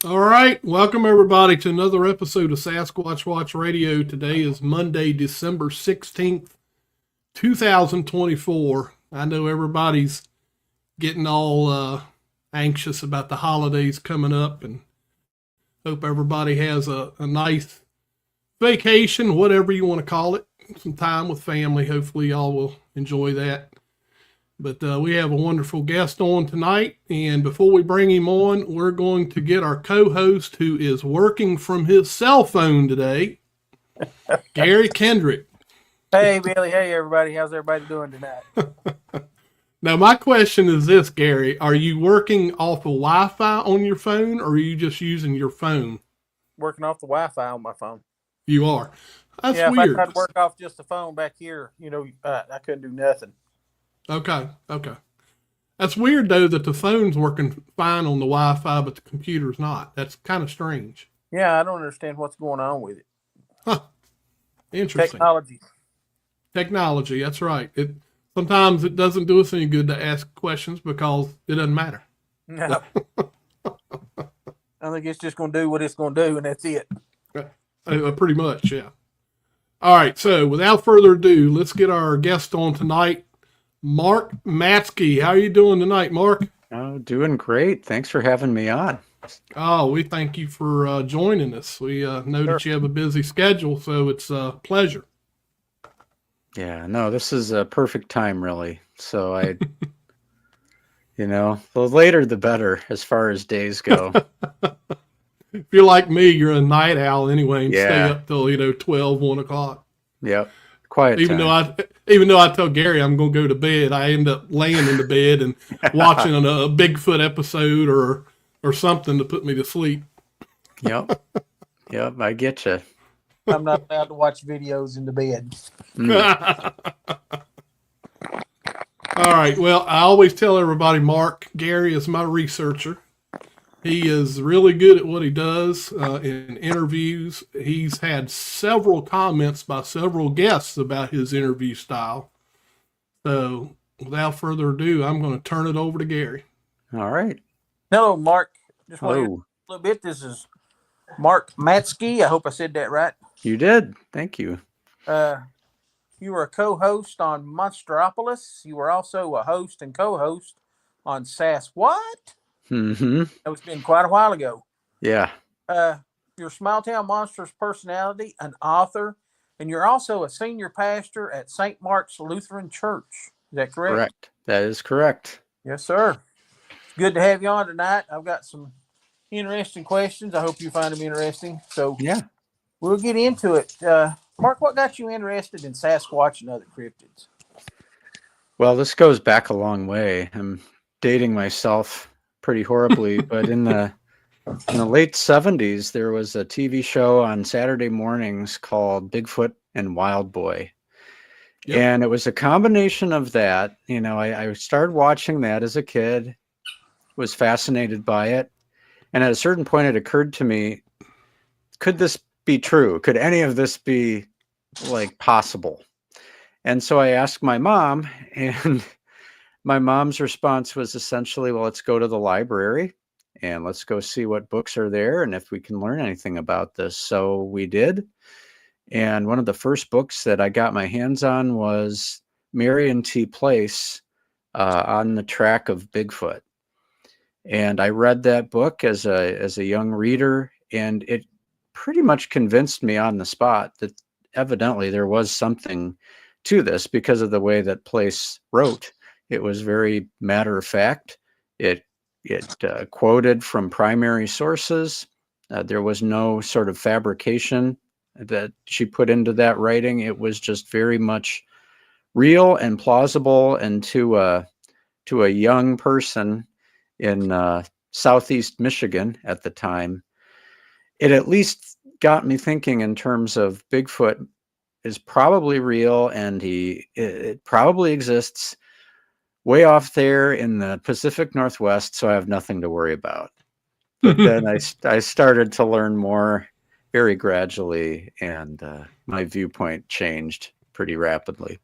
All right, welcome everybody to another episode of Sasquatch Watch Radio. Today is Monday, December 16th, 2024. I know everybody's getting all anxious about the holidays coming up, and hope everybody has a nice vacation, whatever you want to call it, some time with family. Hopefully y'all will enjoy that. But we have a wonderful guest on tonight, and before we bring him on, we're going to get our co-host, who is working from his cell phone today, Gary Kendrick. Hey, Billy. Hey, everybody. How's everybody doing tonight? Now, my question is this, Gary. Are you working off of Wi-Fi on your phone, or are you just using your phone? Working off the Wi-Fi on my phone. You are? That's weird. If I tried to work off just the phone back here, I couldn't do nothing. Okay. That's weird, though, that the phone's working fine on the Wi-Fi, but the computer's not. That's kind of strange. Yeah, I don't understand what's going on with it. Huh. Interesting. Technology, that's right. Sometimes it doesn't do us any good to ask questions because it doesn't matter. No. I think it's just going to do what it's going to do, and that's it. Pretty much, yeah. All right, so without further ado, let's get our guest on tonight, Mark Matzke. How are you doing tonight, Mark? Oh, doing great. Thanks for having me on. Oh, we thank you for joining us. We know that you have a busy schedule, so it's a pleasure. Yeah, no, this is a perfect time, really. So the later the better as far as days go. If you're like me, you're a night owl anyway and stay Yeah. up till 12, 1 o'clock. Yep. Quiet Even time. though I tell Gary I'm going to go to bed, I end up laying in the bed and watching a Bigfoot episode or something to put me to sleep. Yep, I get you. I'm not allowed to watch videos in the bed. All right. Well, I always tell everybody, Gary is my researcher. He is really good at what he does in interviews. He's had several comments by several guests about his interview style. So without further ado, I'm going to turn it over to Gary. All right. Hello, Mark. Just want to hear Hello. a little bit. This is Mark Matzke. I hope I said that right. You did. Thank you. You were a co-host on Monsteropolis. You were also a host and co-host on SasWhat. Mm-hmm. It's been quite a while ago. Yeah. You're a Small Town Monsters personality, an author, and you're also a senior pastor at St. Mark's Lutheran Church. Is that correct? Correct. That is correct. Yes, sir. It's good to have you on tonight. I've got some interesting questions. I hope you find them interesting. So Yeah. we'll get into it. Mark, what got you interested in Sasquatch and other cryptids? Well, this goes back a long way. I'm dating myself pretty horribly, but in the late 70s, there was a TV show on Saturday mornings called Bigfoot and Wild Boy. Yep. And it was a combination of that. I started watching that as a kid, was fascinated by it. And at a certain point, it occurred to me, could this be true? Could any of this be possible? And so I asked my mom, and my mom's response was essentially, well, let's go to the library and let's go see what books are there and if we can learn anything about this. So we did. And one of the first books that I got my hands on was Marion T. Place, On the Track of Bigfoot. And I read that book as a young reader, and it pretty much convinced me on the spot that evidently there was something to this because of the way that Place wrote. It was very matter of fact. It quoted from primary sources. There was no sort of fabrication that she put into that writing. It was just very much real and plausible, and to a young person in Southeast Michigan at the time, it at least got me thinking in terms of Bigfoot is probably real, and it probably exists way off there in the Pacific Northwest, so I have nothing to worry about. But then I started to learn more very gradually, and my viewpoint changed pretty rapidly.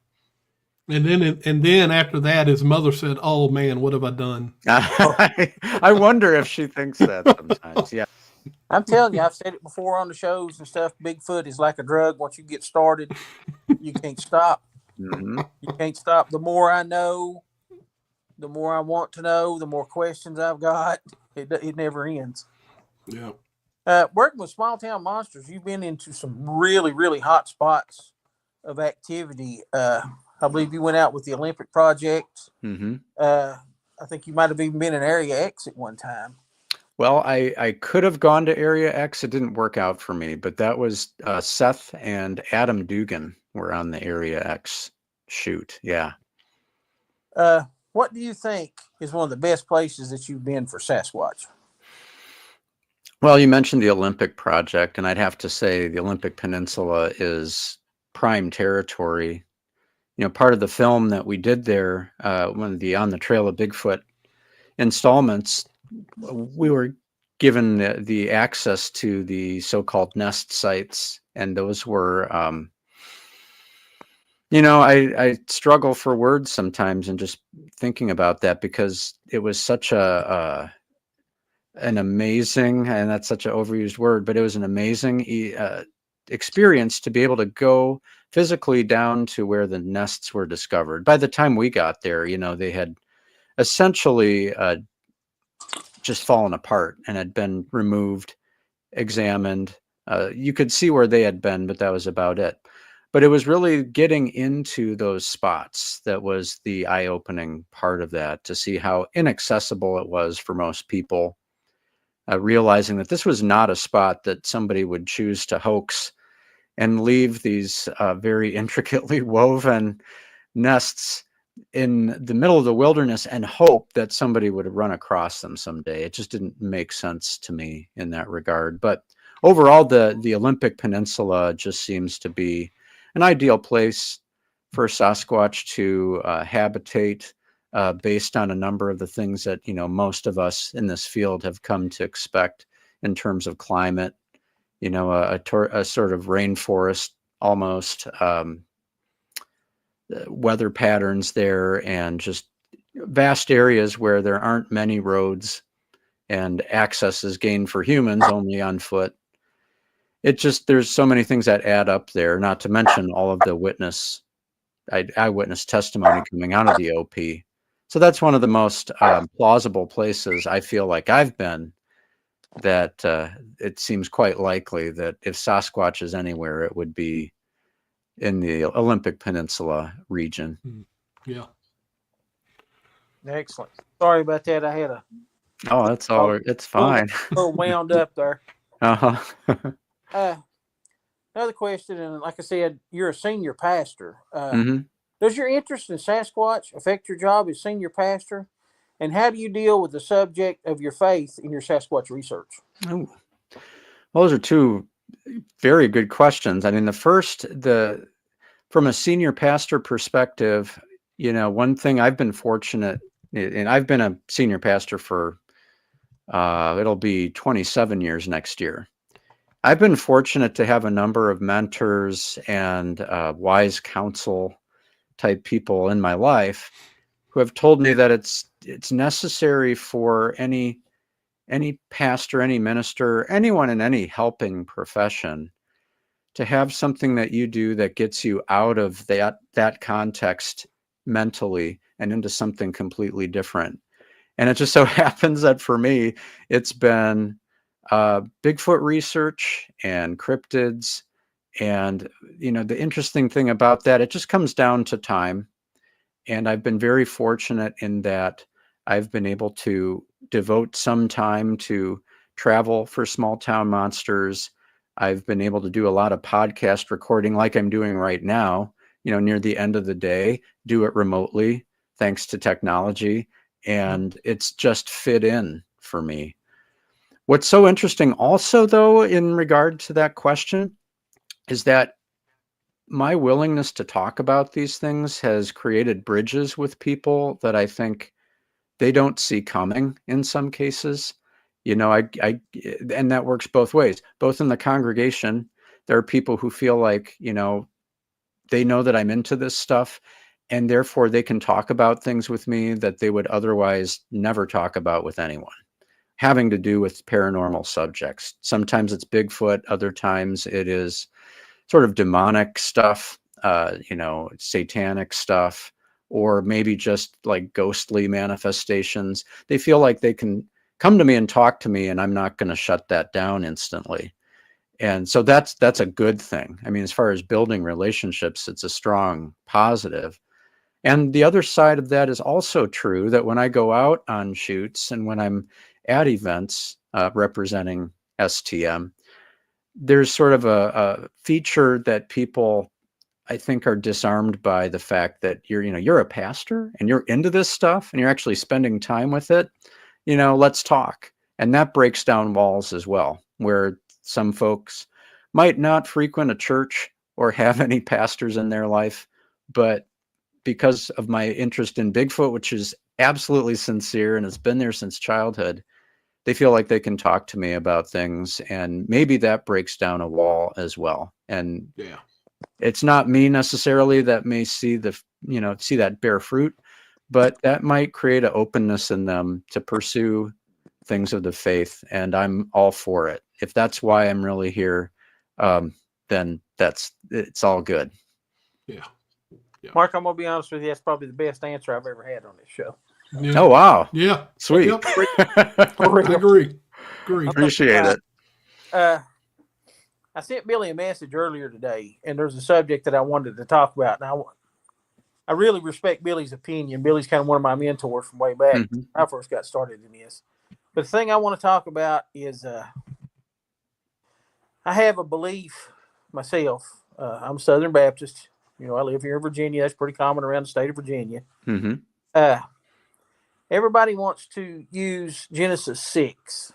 And then after that, his mother said, "Oh man, what have I done?" I wonder if she thinks that sometimes. Yeah. I'm telling you, I've said it before on the shows and stuff. Bigfoot is like a drug. Once you get started, you can't stop. Hmm. You can't stop. The more I know, the more I want to know, the more questions I've got. It never ends. Yeah. Working with small town monsters, you've been into some really, really hot spots of activity. I believe you went out with the Olympic project. Hmm. I think you might have even been in Area X at one time. Well, I could have gone to Area X. It didn't work out for me, but that was Seth and Adam Dugan were on the Area X shoot. Yeah. What do you think is one of the best places that you've been for Sasquatch? Well, you mentioned the Olympic project, and I'd have to say the Olympic Peninsula is prime territory. You know, part of the film that we did there, one of the On the Trail of Bigfoot installments, we were given the access to the so-called nest sites, and those were, I struggle for words sometimes and just thinking about that because it was such an amazing, and that's such an overused word, but it was an amazing experience to be able to go physically down to where the nests were discovered. By the time we got there, they had essentially just fallen apart and had been removed, examined. You could see where they had been, but that was about it. But it was really getting into those spots that was the eye-opening part of that, to see how inaccessible it was for most people. Realizing that this was not a spot that somebody would choose to hoax and leave these very intricately woven nests in the middle of the wilderness and hope that somebody would run across them someday. It just didn't make sense to me in that regard. But overall, the Olympic Peninsula just seems to be an ideal place for Sasquatch to habitate. Based on a number of the things that most of us in this field have come to expect in terms of climate, a sort of rainforest almost, weather patterns there, and just vast areas where there aren't many roads and access is gained for humans only on foot. There's so many things that add up there, not to mention all of the eyewitness testimony coming out of the OP. So that's one of the most plausible places I feel like I've been, that it seems quite likely that if Sasquatch is anywhere, it would be in the Olympic Peninsula region. Yeah. Excellent. Sorry about that. I had a That's all. It's fine. little wound up there. Uh-huh. Another question, and like I said, you're a senior pastor. Hmm. Does your interest in Sasquatch affect your job as senior pastor? And how do you deal with the subject of your faith in your Sasquatch research? Well, those are two very good questions. I mean, the first, from a senior pastor perspective, one thing I've been fortunate, and I've been a senior pastor for, it'll be 27 years next year. I've been fortunate to have a number of mentors and wise counsel type people in my life who have told me that it's necessary for any pastor, any minister, anyone in any helping profession to have something that you do that gets you out of that context mentally and into something completely different. And it just so happens that for me, it's been Bigfoot research and cryptids. And, the interesting thing about that, it just comes down to time. And I've been very fortunate in that I've been able to devote some time to travel for small town monsters. I've been able to do a lot of podcast recording like I'm doing right now, near the end of the day, do it remotely thanks to technology. And it's just fit in for me. What's so interesting also, though, in regard to that question, is that my willingness to talk about these things has created bridges with people that I think they don't see coming in some cases. And that works both ways. Both in the congregation, there are people who feel like, they know that I'm into this stuff, and therefore they can talk about things with me that they would otherwise never talk about with anyone. having to do with paranormal subjects. Sometimes it's Bigfoot, other times it is sort of demonic stuff, satanic stuff, or maybe just like ghostly manifestations. They feel like they can come to me and talk to me, and I'm not going to shut that down instantly. And so that's a good thing. I mean, as far as building relationships, it's a strong positive. And the other side of that is also true, that when I go out on shoots and when I'm at events representing STM, there's sort of a feature that people, I think, are disarmed by the fact that you're a pastor and you're into this stuff and you're actually spending time with it. Let's talk. And that breaks down walls as well, where some folks might not frequent a church or have any pastors in their life, but because of my interest in Bigfoot, which is absolutely sincere and has been there since childhood, they feel like they can talk to me about things, and maybe that breaks down a wall as well. And Yeah. it's not me necessarily that may see that bear fruit, but that might create an openness in them to pursue things of the faith. And I'm all for it. If that's why I'm really here, then it's all good. Yeah. Mark, I'm gonna be honest with you. That's probably the best answer I've ever had on this show. Yeah. Oh, wow. Yeah. Sweet. Yep. I agree. Appreciate it. I sent Billy a message earlier today, and there's a subject that I wanted to talk about. And I really respect Billy's opinion. Billy's kind of one of my mentors from way back when I first got started in this. But the thing I want to talk about is I have a belief myself. I'm a Southern Baptist. I live here in Virginia. That's pretty common around the state of Virginia. Everybody wants to use Genesis 6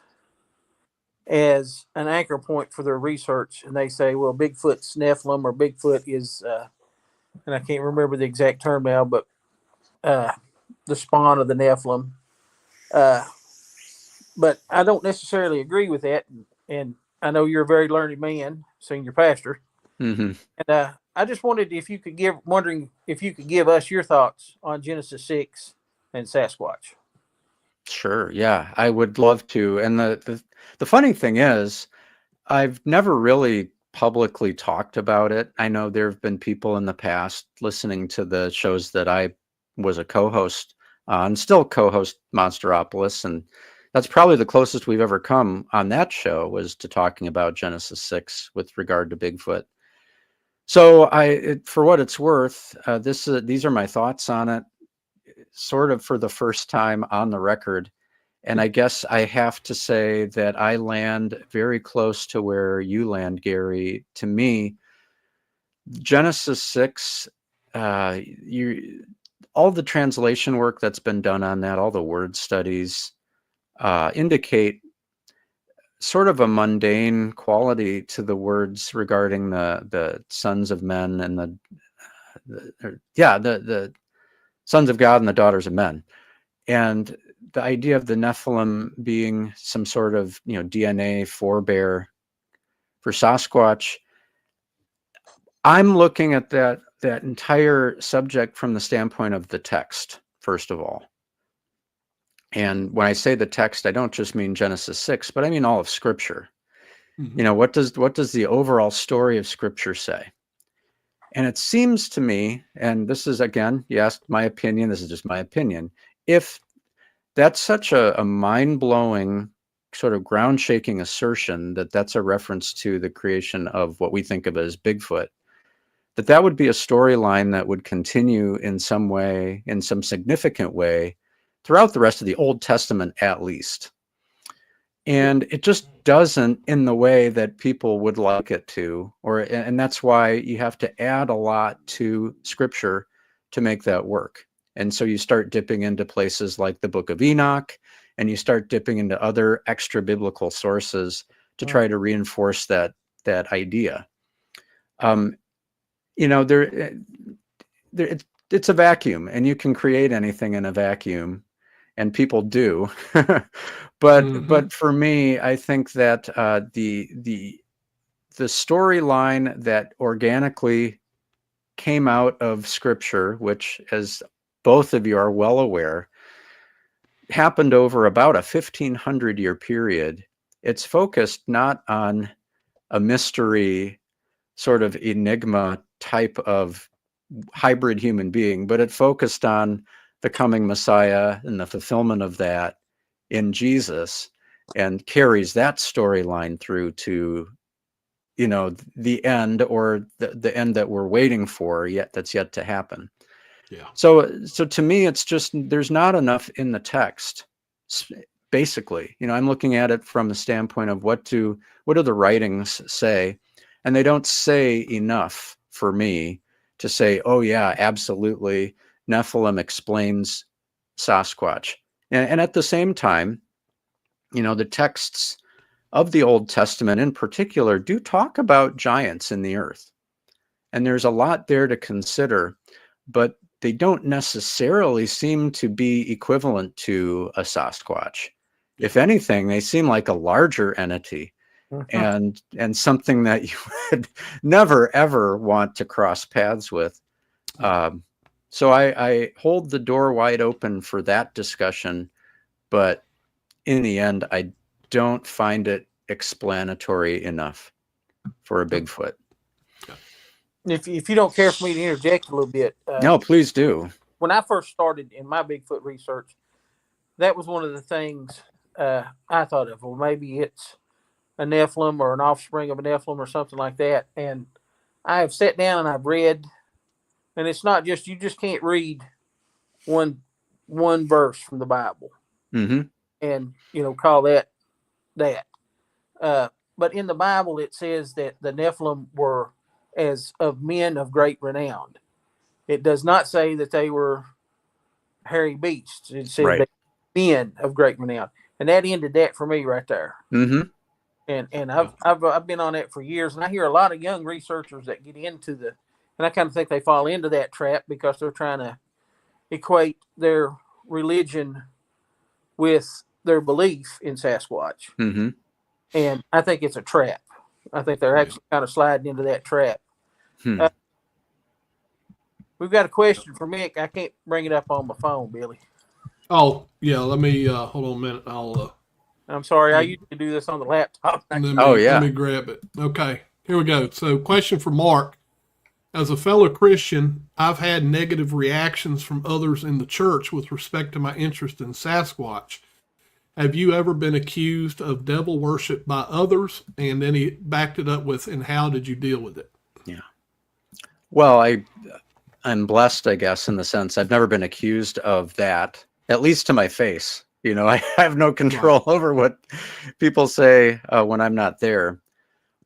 as an anchor point for their research. And they say, well, Bigfoot's Nephilim, or Bigfoot is, and I can't remember the exact term now, but the spawn of the Nephilim. But I don't necessarily agree with that. And I know you're a very learned man, senior pastor. And I just wondered if you could give us your thoughts on Genesis 6 and Sasquatch. Sure. Yeah, I would love to. And the funny thing is, I've never really publicly talked about it. I know there have been people in the past listening to the shows that I was a co-host on, still co-host Monsteropolis, and that's probably the closest we've ever come on that show, was to talking about Genesis 6 with regard to Bigfoot. So for what it's worth, these are my thoughts on it, sort of for the first time on the record. And I guess I have to say that I land very close to where you land, Gary. To me, Genesis 6, all the translation work that's been done on that, all the word studies, indicate sort of a mundane quality to the words regarding the sons of men and the sons of God and the daughters of men. And the idea of the Nephilim being some sort of DNA forebear for Sasquatch, I'm looking at that entire subject from the standpoint of the text, first of all. And when I say the text, I don't just mean Genesis 6, but I mean all of Scripture. What does the overall story of Scripture say? And it seems to me, and this is, again, you asked my opinion, this is just my opinion, if that's such a mind-blowing, sort of ground-shaking assertion that that's a reference to the creation of what we think of as Bigfoot, that would be a storyline that would continue in some way, in some significant way, throughout the rest of the Old Testament, at least. And it just doesn't in the way that people would like it to, and that's why you have to add a lot to Scripture to make that work. And so you start dipping into places like the Book of Enoch, and you start dipping into other extra biblical sources to try to reinforce that idea. It's a vacuum, and you can create anything in a vacuum, and people do. But for me, I think that the storyline that organically came out of Scripture, which, as both of you are well aware, happened over about a 1,500-year period. It's focused not on a mystery sort of enigma type of hybrid human being, but it focused on the coming Messiah and the fulfillment of that in Jesus, and carries that storyline through to, the end, or the end that we're waiting for, that's yet to happen. Yeah. So to me, it's just, there's not enough in the text. Basically, I'm looking at it from the standpoint of what do the writings say, and they don't say enough for me to say, oh yeah, absolutely, Nephilim explains Sasquatch. And at the same time, the texts of the Old Testament in particular do talk about giants in the earth. And there's a lot there to consider, but they don't necessarily seem to be equivalent to a Sasquatch. Yeah. If anything, they seem like a larger entity, and something that you would never, ever want to cross paths with. So I hold the door wide open for that discussion, but in the end, I don't find it explanatory enough for a Bigfoot. If you don't care for me to interject a little bit. No, please do. When I first started in my Bigfoot research, that was one of the things I thought of. Well, maybe it's a Nephilim or an offspring of a Nephilim or something like that. And I have sat down and I've read, and it's not just, you just can't read one verse from the Bible and, call that. But in the Bible, it says that the Nephilim were as of men of great renown. It does not say that they were hairy beasts. It said Right. men of great renown, and that ended that for me right there. And I've been on that for years, and I hear a lot of young researchers that get into and I kind of think they fall into that trap because they're trying to equate their religion with their belief in Sasquatch. And I think it's a trap. I think they're actually kind of sliding into that trap. We've got a question for Mick. I can't bring it up on my phone, Billy. Oh, yeah. Let me hold on a minute. I'm sorry. I usually do this on the laptop. Let me grab it. Okay, here we go. So, question for Mark. As a fellow Christian, I've had negative reactions from others in the church with respect to my interest in Sasquatch. Have you ever been accused of devil worship by others? And then he backed it up with, and how did you deal with it? Yeah. Well, I'm blessed, I guess, in the sense I've never been accused of that, at least to my face. I have no control over what people say when I'm not there.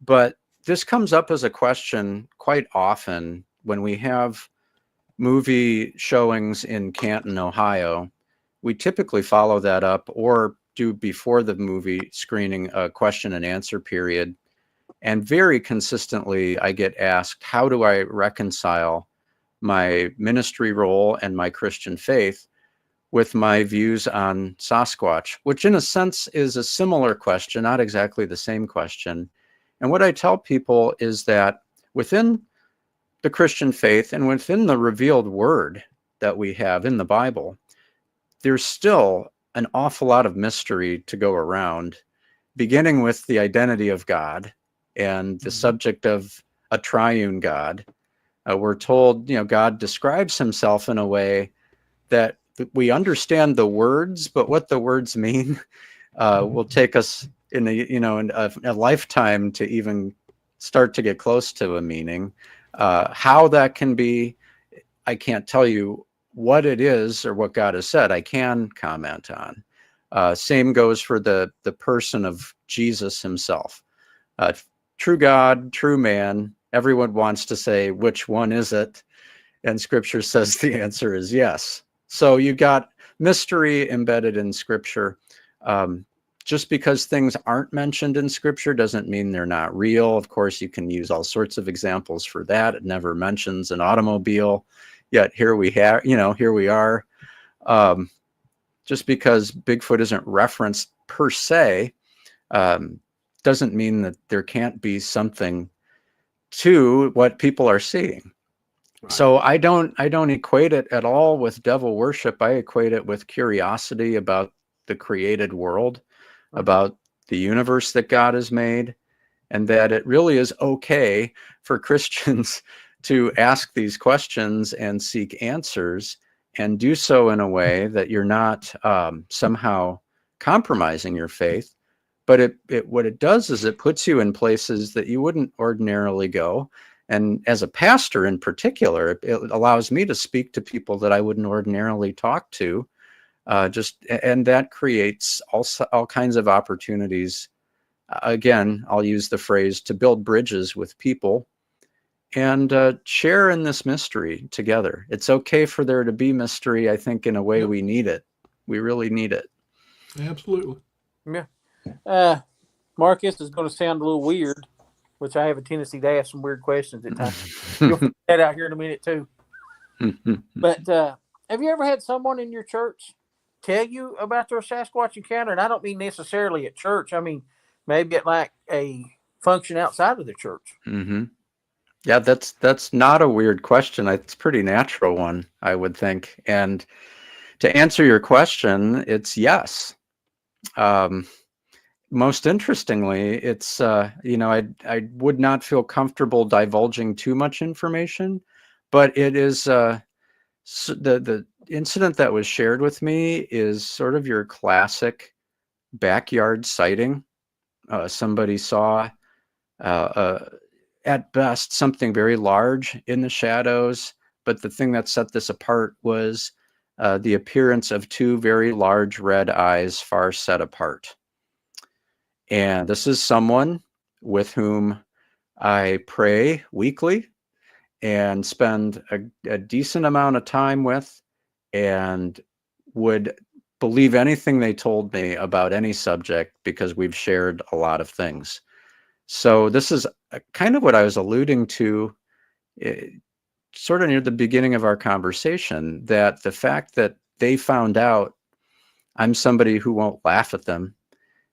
But this comes up as a question quite often when we have movie showings in Canton, Ohio. We typically follow that up, or do before the movie screening a question and answer period. And very consistently, I get asked, how do I reconcile my ministry role and my Christian faith with my views on Sasquatch, which in a sense is a similar question, not exactly the same question. And what I tell people is that within the Christian faith and within the revealed word that we have in the Bible, there's still an awful lot of mystery to go around, beginning with the identity of God and the subject of a triune God. We're told, God describes himself in a way that we understand the words, but what the words mean will take us in a lifetime to even start to get close to a meaning. How that can be, I can't tell you what it is or what God has said. I can comment on. Same goes for the person of Jesus himself. True God, true man. Everyone wants to say, which one is it? And Scripture says the answer is yes. So you got mystery embedded in Scripture. Just because things aren't mentioned in Scripture doesn't mean they're not real. Of course, you can use all sorts of examples for that. It never mentions an automobile, yet here we are. Just because Bigfoot isn't referenced per se, doesn't mean that there can't be something to what people are seeing. So I don't equate it at all with devil worship. I equate it with curiosity about the created world, about the universe that God has made, and that it really is okay for Christians to ask these questions and seek answers, and do so in a way that you're not somehow compromising your faith. But what it does is it puts you in places that you wouldn't ordinarily go. And as a pastor in particular, it allows me to speak to people that I wouldn't ordinarily talk to. And that creates all kinds of opportunities. Again, I'll use the phrase to build bridges with people and share in this mystery together. It's okay for there to be mystery. I think in a way we need it. We really need it. Absolutely. Yeah. Mark, this is going to sound a little weird, which I have a tendency to ask some weird questions at times. You'll find that out here in a minute too. But have you ever had someone in your church tell you about their Sasquatch encounter? And I don't mean necessarily at church. I mean maybe at like a function outside of the church. Mm-hmm. Yeah, that's not a weird question. It's a pretty natural one, I would think. And to answer your question, it's yes. Most interestingly, it's I would not feel comfortable divulging too much information, but it is the incident that was shared with me is sort of your classic backyard sighting. Somebody saw at best something very large in the shadows, but the thing that set this apart was the appearance of two very large red eyes far set apart. And this is someone with whom I pray weekly and spend a decent amount of time with, and would believe anything they told me about any subject because we've shared a lot of things. So this is kind of what I was alluding to sort of near the beginning of our conversation, that the fact that they found out I'm somebody who won't laugh at them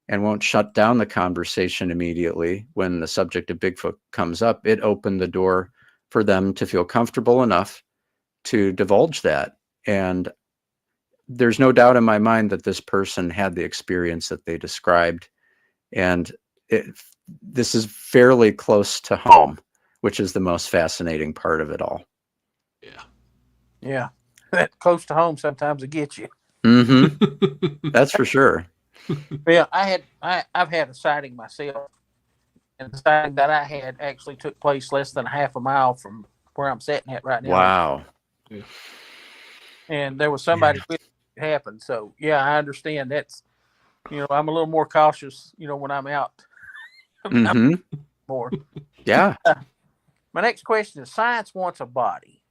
and won't shut down the conversation immediately when the subject of Bigfoot comes up, it opened the door for them to feel comfortable enough to divulge that. And there's no doubt in my mind that this person had the experience that they described. And this is fairly close to home, which is the most fascinating part of it all. Yeah. That close to home sometimes it gets you. Mm-hmm. That's for sure. Yeah, I've had a sighting myself, and the sighting that I had actually took place less than a half a mile from where I'm sitting at right now. Wow. Yeah. And there was somebody with it happened. So yeah, I understand. That's, I'm a little more cautious, when I'm out. Mm-hmm. More. Yeah. My next question is: science wants a body.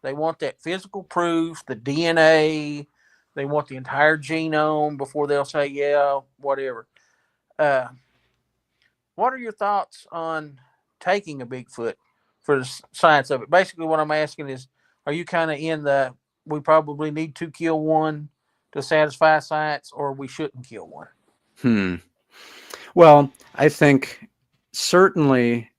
They want that physical proof, the DNA. They want the entire genome before they'll say, yeah, whatever. What are your thoughts on taking a Bigfoot for the science of it? Basically, what I'm asking is, are you kind of in the, we probably need to kill one to satisfy science, or we shouldn't kill one? Well, I think certainly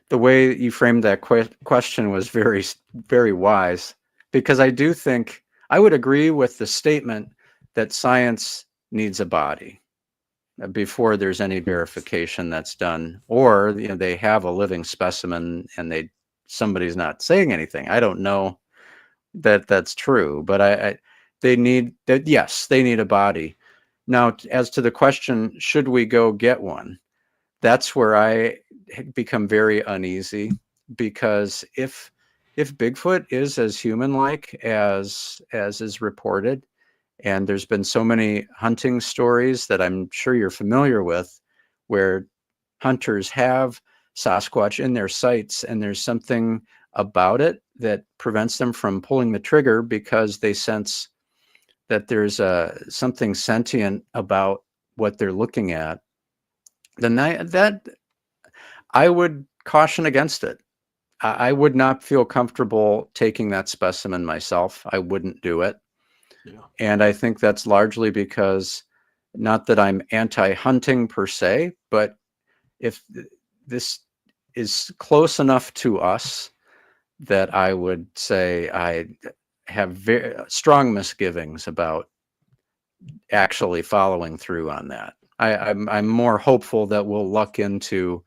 the way that you framed that question was very, very wise, because I do think I would agree with the statement that science needs a body before there's any verification that's done, or they have a living specimen and somebody's not saying anything. I don't know that that's true, but they need that. Yes, they need a body. Now, as to the question, should we go get one? That's where I become very uneasy, because if Bigfoot is as human-like as is reported, and there's been so many hunting stories that I'm sure you're familiar with, where hunters have Sasquatch in their sights, and there's something about it that prevents them from pulling the trigger because they sense that there's something sentient about what they're looking at, then that I would caution against it. I would not feel comfortable taking that specimen myself. I wouldn't do it. Yeah. And I think that's largely because, not that I'm anti-hunting per se, but if this is close enough to us that I would say I have very strong misgivings about actually following through on that. I'm more hopeful that we'll luck into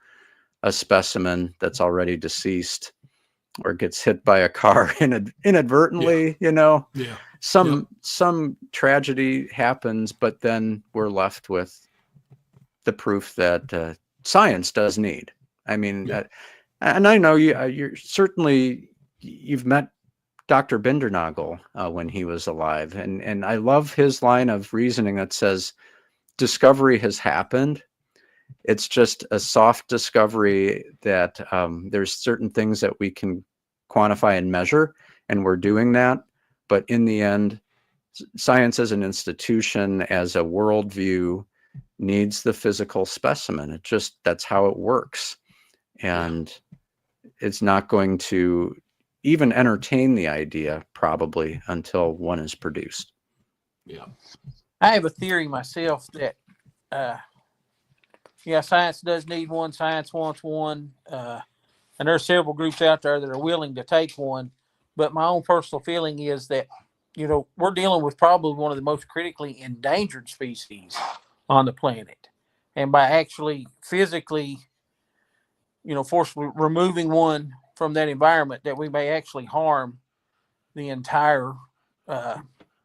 a specimen that's already deceased or gets hit by a car inadvertently, Yeah. some tragedy happens, but then we're left with the proof that science does need. I mean, and I know you're certainly, you've met Dr. Bindernagel when he was alive, and I love his line of reasoning that says, discovery has happened. It's just a soft discovery that there's certain things that we can quantify and measure, and we're doing that. But in the end, science as an institution, as a worldview, needs the physical specimen. That's how it works. And it's not going to even entertain the idea probably until one is produced. Yeah. I have a theory myself that, science does need one. Science wants one. And there are several groups out there that are willing to take one. But my own personal feeling is that, we're dealing with probably one of the most critically endangered species on the planet. And by actually physically, forcefully removing one from that environment, that we may actually harm the entire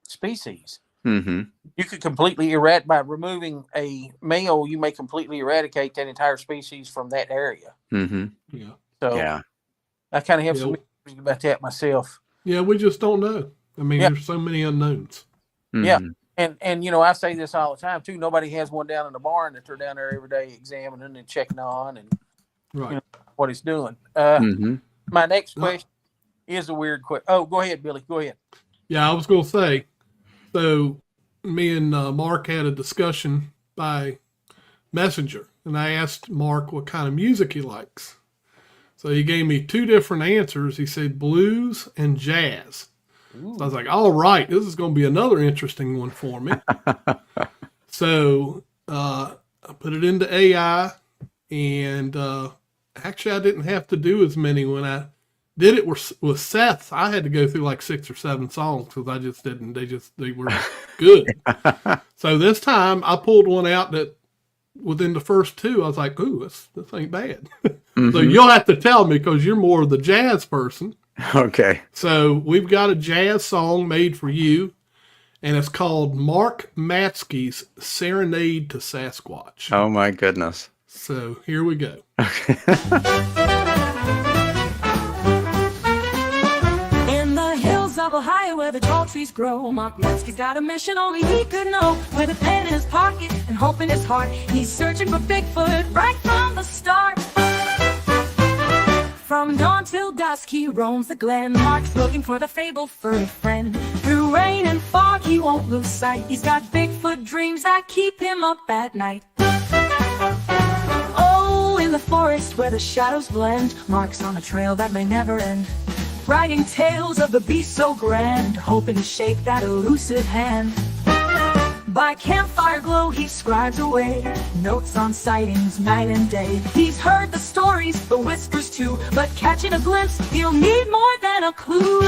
species. Mm-hmm. You could completely by removing a male, you may completely eradicate that entire species from that area. Mm-hmm. Yeah. So yeah, I kind of have some memories about that myself. Yeah, we just don't know. I mean, there's so many unknowns. Mm-hmm. Yeah. And I say this all the time too. Nobody has one down in the barn that they're down there every day examining and checking on and what it's doing. My next question is a weird question. Oh, go ahead, Billy. Go ahead. Yeah, I was going to say, so me and Mark had a discussion by Messenger, and I asked Mark what kind of music he likes. So he gave me two different answers. He said blues and jazz. So I was like, all right, this is going to be another interesting one for me. So I put it into AI, and actually I didn't have to do as many. When I did it with Seth, I had to go through like 6 or 7 songs because I just didn't. They were good. So this time I pulled one out that within the first 2, I was like, ooh, this ain't bad. So you'll have to tell me because you're more of the jazz person. Okay. So we've got a jazz song made for you, and it's called Mark Matzke's Serenade to Sasquatch. Oh my goodness. So here we go. In the hills of Ohio where the tall trees grow, Mark Matzke's got a mission only he could know. With a pen in his pocket and hope in his heart, he's searching for Bigfoot right from the start. From dawn till dusk he roams the glen, Mark's looking for the fabled furry friend. Through rain and fog he won't lose sight, he's got Bigfoot dreams that keep him up at night. Oh, in the forest where the shadows blend, Mark's on a trail that may never end, writing tales of the beast so grand, hoping to shake that elusive hand. By campfire glow he scribes away notes on sightings night and day. He's heard the stories, the whispers too, but catching a glimpse he'll need more than a clue.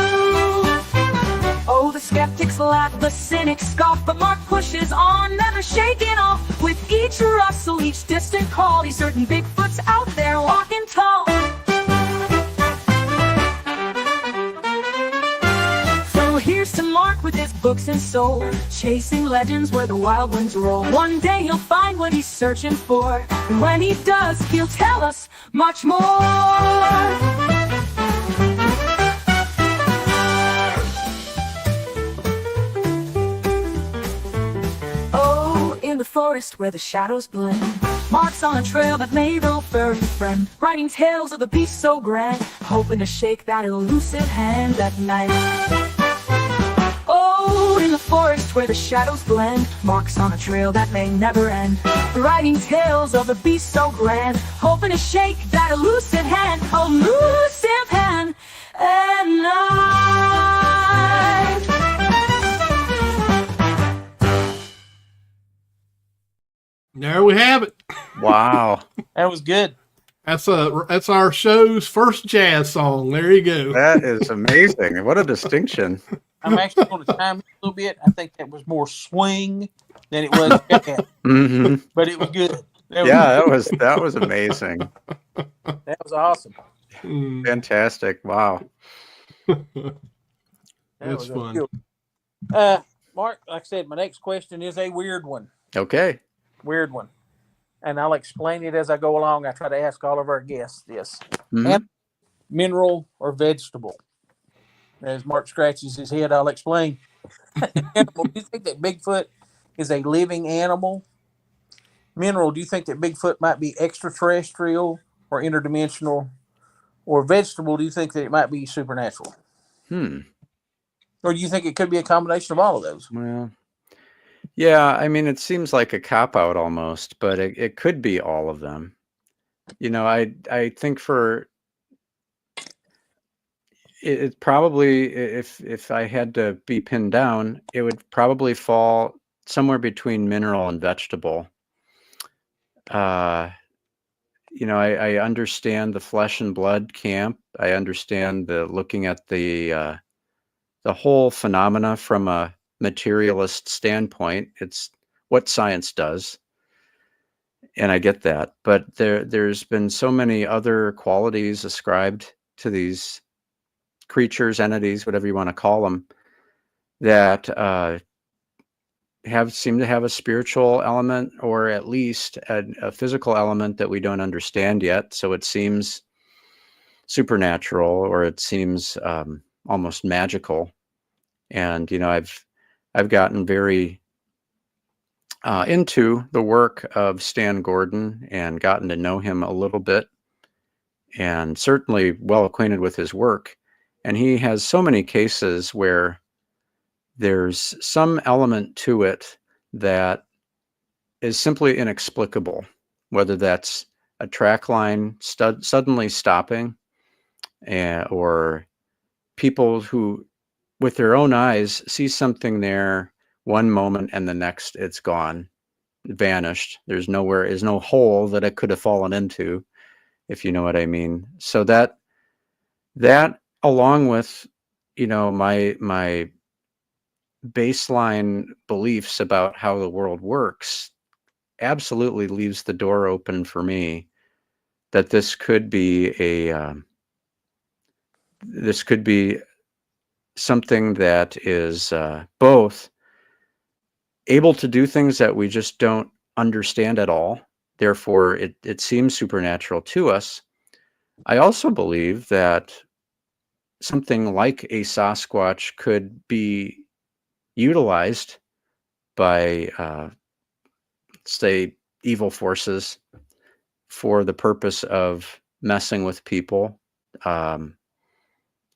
Oh, the skeptics laugh, the cynics scoff, but Mark pushes on, never shaking off. With each rustle, each distant call, he's certain Bigfoot's out there walking tall. So here's to Mark with his books and soul, chasing legends where the wild winds roll. One day he'll find what he's searching for, and when he does, he'll tell us much more. Oh, in the forest where the shadows blend, Mark's on a trail that made no furry friend, writing tales of the beast so grand, hoping to shake that elusive hand at night. Oh, in the forest where the shadows blend, Mark's on a trail that may never end, writing tales of the beast so grand, hoping to shake that elusive hand at night. There we have it. Wow. That was good. That's our show's first jazz song. There you go. That is amazing. What a distinction. I'm actually going to chime in a little bit. I think that was more swing than it was jazz, Hmm. but it was good. Yeah, that was amazing. That was awesome. Mm, Fantastic. Wow. That that's was a fun. good Mark, like I said, my next question is a weird one. Okay. Weird one. And I'll explain it as I go along. I try to ask all of our guests this. Mhm. Mineral or vegetable? As Mark scratches his head, I'll explain. Animal, do you think that Bigfoot is a living animal? Mineral, do you think that Bigfoot might be extraterrestrial or interdimensional? Or vegetable, do you think that it might be supernatural? Or do you think it could be a combination of all of those? Well, yeah, I mean, it seems like a cop-out almost, but it could be all of them. You know, I think for it probably, if I had to be pinned down, it would probably fall somewhere between mineral and vegetable. You know, I understand the flesh and blood camp. I understand the looking at the whole phenomena from a materialist standpoint. It's what science does, and I get that. But there's been so many other qualities ascribed to these creatures, entities, whatever you want to call them, that seem to have a spiritual element, or at least a physical element that we don't understand yet. So it seems supernatural, or it seems almost magical. And you know, I've gotten very into the work of Stan Gordon and gotten to know him a little bit, and certainly well acquainted with his work. And he has so many cases where there's some element to it that is simply inexplicable, whether that's a track line suddenly stopping, or people who, with their own eyes, see something there one moment and the next it's gone, vanished. There's no hole that it could have fallen into, if you know what I mean. So that along with, you know, my baseline beliefs about how the world works absolutely leaves the door open for me that this could be something that is both able to do things that we just don't understand at all. Therefore, it seems supernatural to us. I also believe that something like a Sasquatch could be utilized by, say, evil forces for the purpose of messing with people,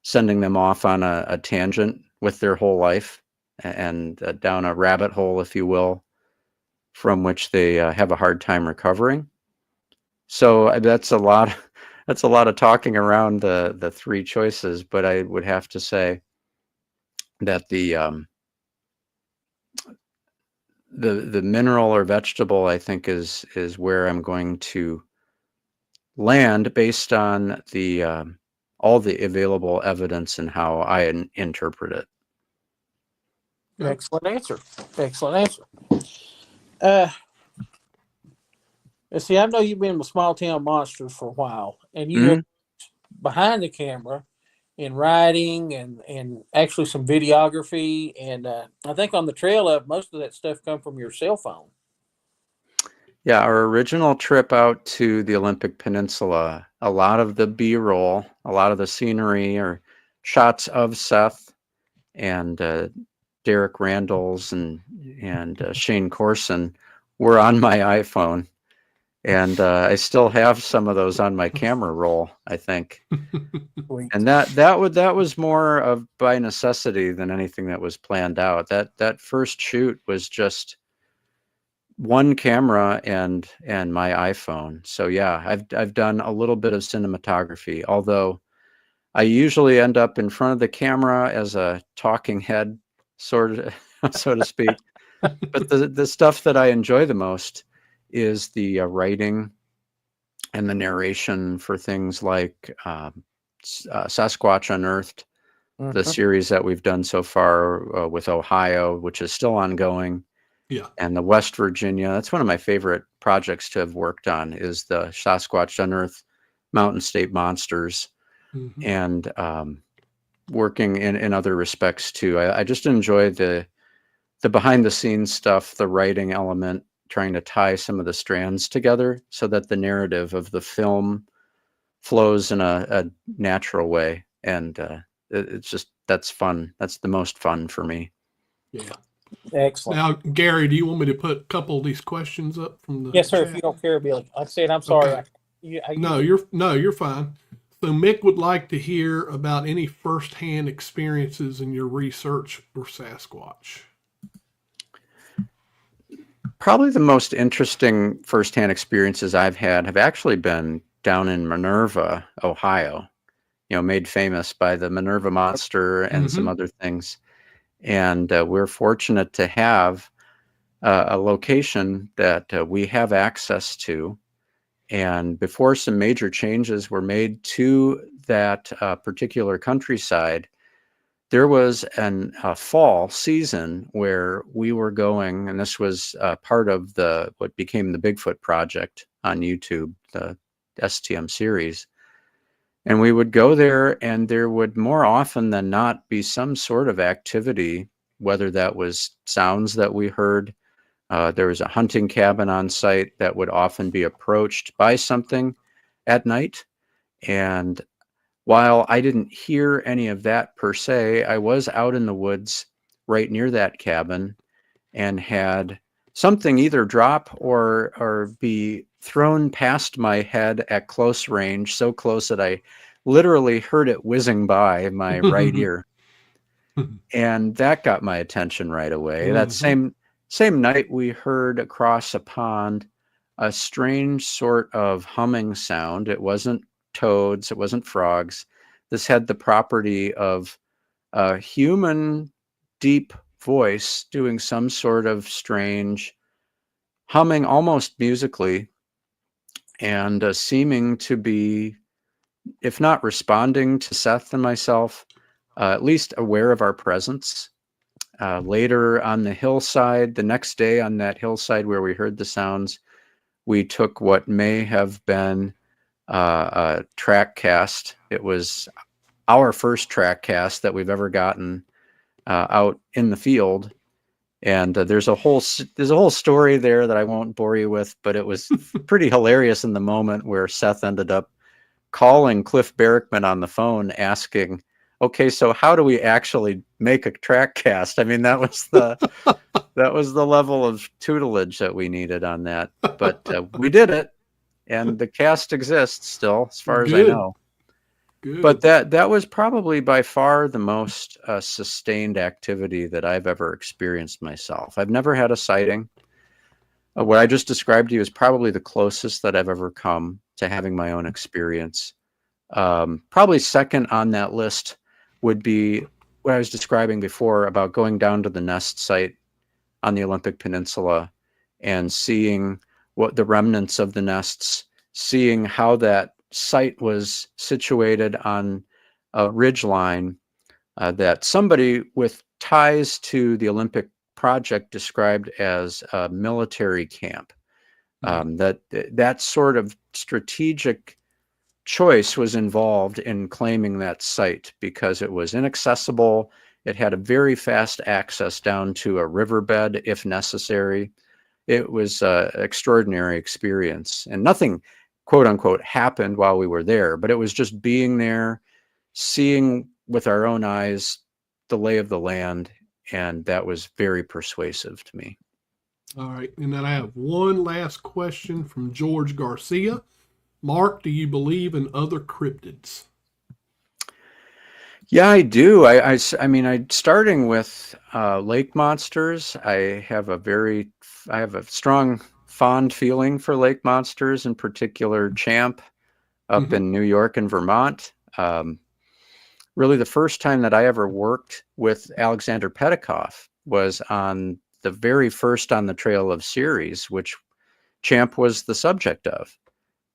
sending them off on a tangent with their whole life, and down a rabbit hole, if you will, from which they have a hard time recovering. So that's a lot. That's a lot of talking around the three choices, but I would have to say that the mineral or vegetable, I think, is where I'm going to land based on the all the available evidence and how I interpret it. Excellent answer. Excellent answer. See, I know you've been with Small Town Monsters for a while, and you have behind the camera in writing and actually some videography. And I think on the trail of most of that stuff come from your cell phone. Yeah, our original trip out to the Olympic Peninsula, a lot of the B-roll, a lot of the scenery or shots of Seth and Derek Randalls and Shane Corson were on my iPhone. And I still have some of those on my camera roll, I think. And that was more of by necessity than anything that was planned out. That first shoot was just one camera and my iPhone. So yeah, I've done a little bit of cinematography, although I usually end up in front of the camera as a talking head, sort of, so to speak. But the stuff that I enjoy the most is the writing and the narration for things like Sasquatch Unearthed, the Mhm. series that we've done so far with Ohio, which is still ongoing, Yeah. and the West Virginia. That's one of my favorite projects to have worked on, is the Sasquatch Unearthed Mountain State Monsters, Hmm. and working in other respects too. I just enjoy the behind the scenes stuff, the writing element, trying to tie some of the strands together so that the narrative of the film flows in a natural way. And it's just, that's fun. That's the most fun for me. Yeah. Excellent. Now, Gary, do you want me to put a couple of these questions up from the Yes, sir. If chat? you don't care, Billy. Like I said, I'm sorry. Okay. I No, you're fine. So Mick would like to hear about any firsthand experiences in your research for Sasquatch. Probably the most interesting firsthand experiences I've had have actually been down in Minerva, Ohio, made famous by the Minerva monster and some Mm-hmm. other things. And we're fortunate to have a location that we have access to. And before some major changes were made to that particular countryside, there was a fall season where we were going, and this was part of what became the Bigfoot Project on YouTube, the STM series. And we would go there, and there would more often than not be some sort of activity, whether that was sounds that we heard. There was a hunting cabin on site that would often be approached by something at night. And while I didn't hear any of that per se, I was out in the woods right near that cabin and had something either drop or be thrown past my head at close range, so close that I literally heard it whizzing by my right ear. And that got my attention right away. That Mm-hmm. same night, we heard across a pond a strange sort of humming sound. It wasn't toads, it wasn't frogs. This had the property of a human deep voice doing some sort of strange humming, almost musically, and seeming to be, if not responding to Seth and myself, at least aware of our presence. Later on the hillside, the next day on that hillside where we heard the sounds, we took what may have been a track cast. It was our first track cast that we've ever gotten out in the field. And there's a whole story there that I won't bore you with, but it was pretty hilarious in the moment where Seth ended up calling Cliff Barrickman on the phone asking, okay, so how do we actually make a track cast? I mean, that was the level of tutelage that we needed on that, but we did it, and the cast exists still, as far as I Good. know. But Good. that was probably by far the most sustained activity that I've ever experienced myself. I've never had a sighting. What I just described to you is probably the closest that I've ever come to having my own experience. Probably second on that list would be what I was describing before about going down to the nest site on the Olympic Peninsula and seeing what the remnants of the nests, seeing how that site was situated on a ridge line that somebody with ties to the Olympic project described as a military camp. That sort of strategic choice was involved in claiming that site because it was inaccessible. It had a very fast access down to a riverbed if necessary. It was an extraordinary experience, and nothing, quote unquote, happened while we were there, but it was just being there, seeing with our own eyes the lay of the land, and that was very persuasive to me. All right. And then I have one last question from George Garcia. Mark, do you believe in other cryptids? Yeah, I do. I mean, starting with lake monsters, I have a strong, fond feeling for lake monsters, in particular Champ up Mm-hmm. in New York and Vermont. Really, the first time that I ever worked with Alexander Petikoff was on the very first On the Trail of series, which Champ was the subject of.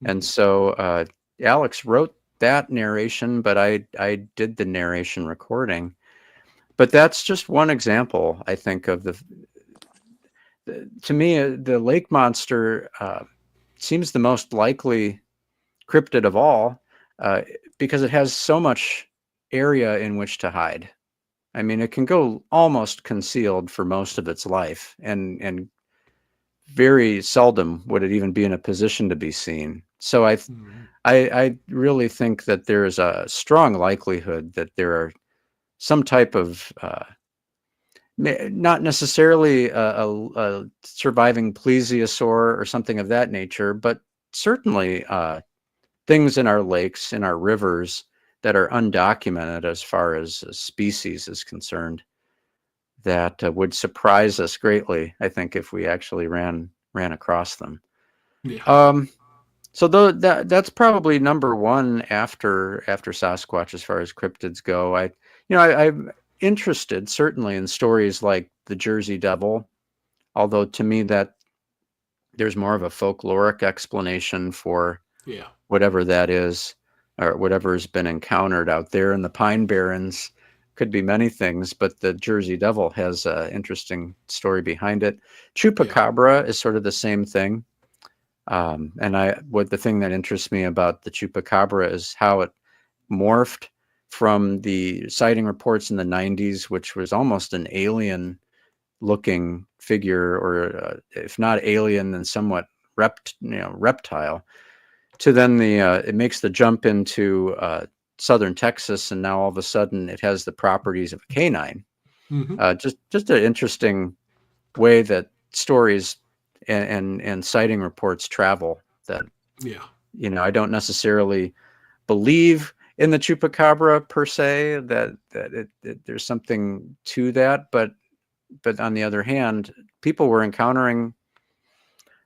And so Alex wrote that narration, but I did the narration recording. But that's just one example, I think, of to me, the lake monster seems the most likely cryptid of all, because it has so much area in which to hide. I mean, it can go almost concealed for most of its life, and very seldom would it even be in a position to be seen. So I really think that there is a strong likelihood that there are some type of not necessarily a surviving plesiosaur or something of that nature, but certainly things in our lakes, in our rivers, that are undocumented as far as a species is concerned, that would surprise us greatly, I think, if we actually ran across them. Yeah. So that's probably number one after Sasquatch as far as cryptids go. I'm interested certainly in stories like the Jersey Devil, although to me that there's more of a folkloric explanation for Yeah. whatever that is, or whatever has been encountered out there in the Pine Barrens. Could be many things, but the Jersey Devil has an interesting story behind it. Chupacabra is sort of the same thing. And the thing that interests me about the Chupacabra is how it morphed from the sighting reports in the 90s, which was almost an alien looking figure, or if not alien, then somewhat reptile, to then it makes the jump into southern Texas, and now all of a sudden it has the properties of a canine. Just an interesting way that stories and sighting reports travel, that I don't necessarily believe in the Chupacabra per se, that there's something to that, but on the other hand, people were encountering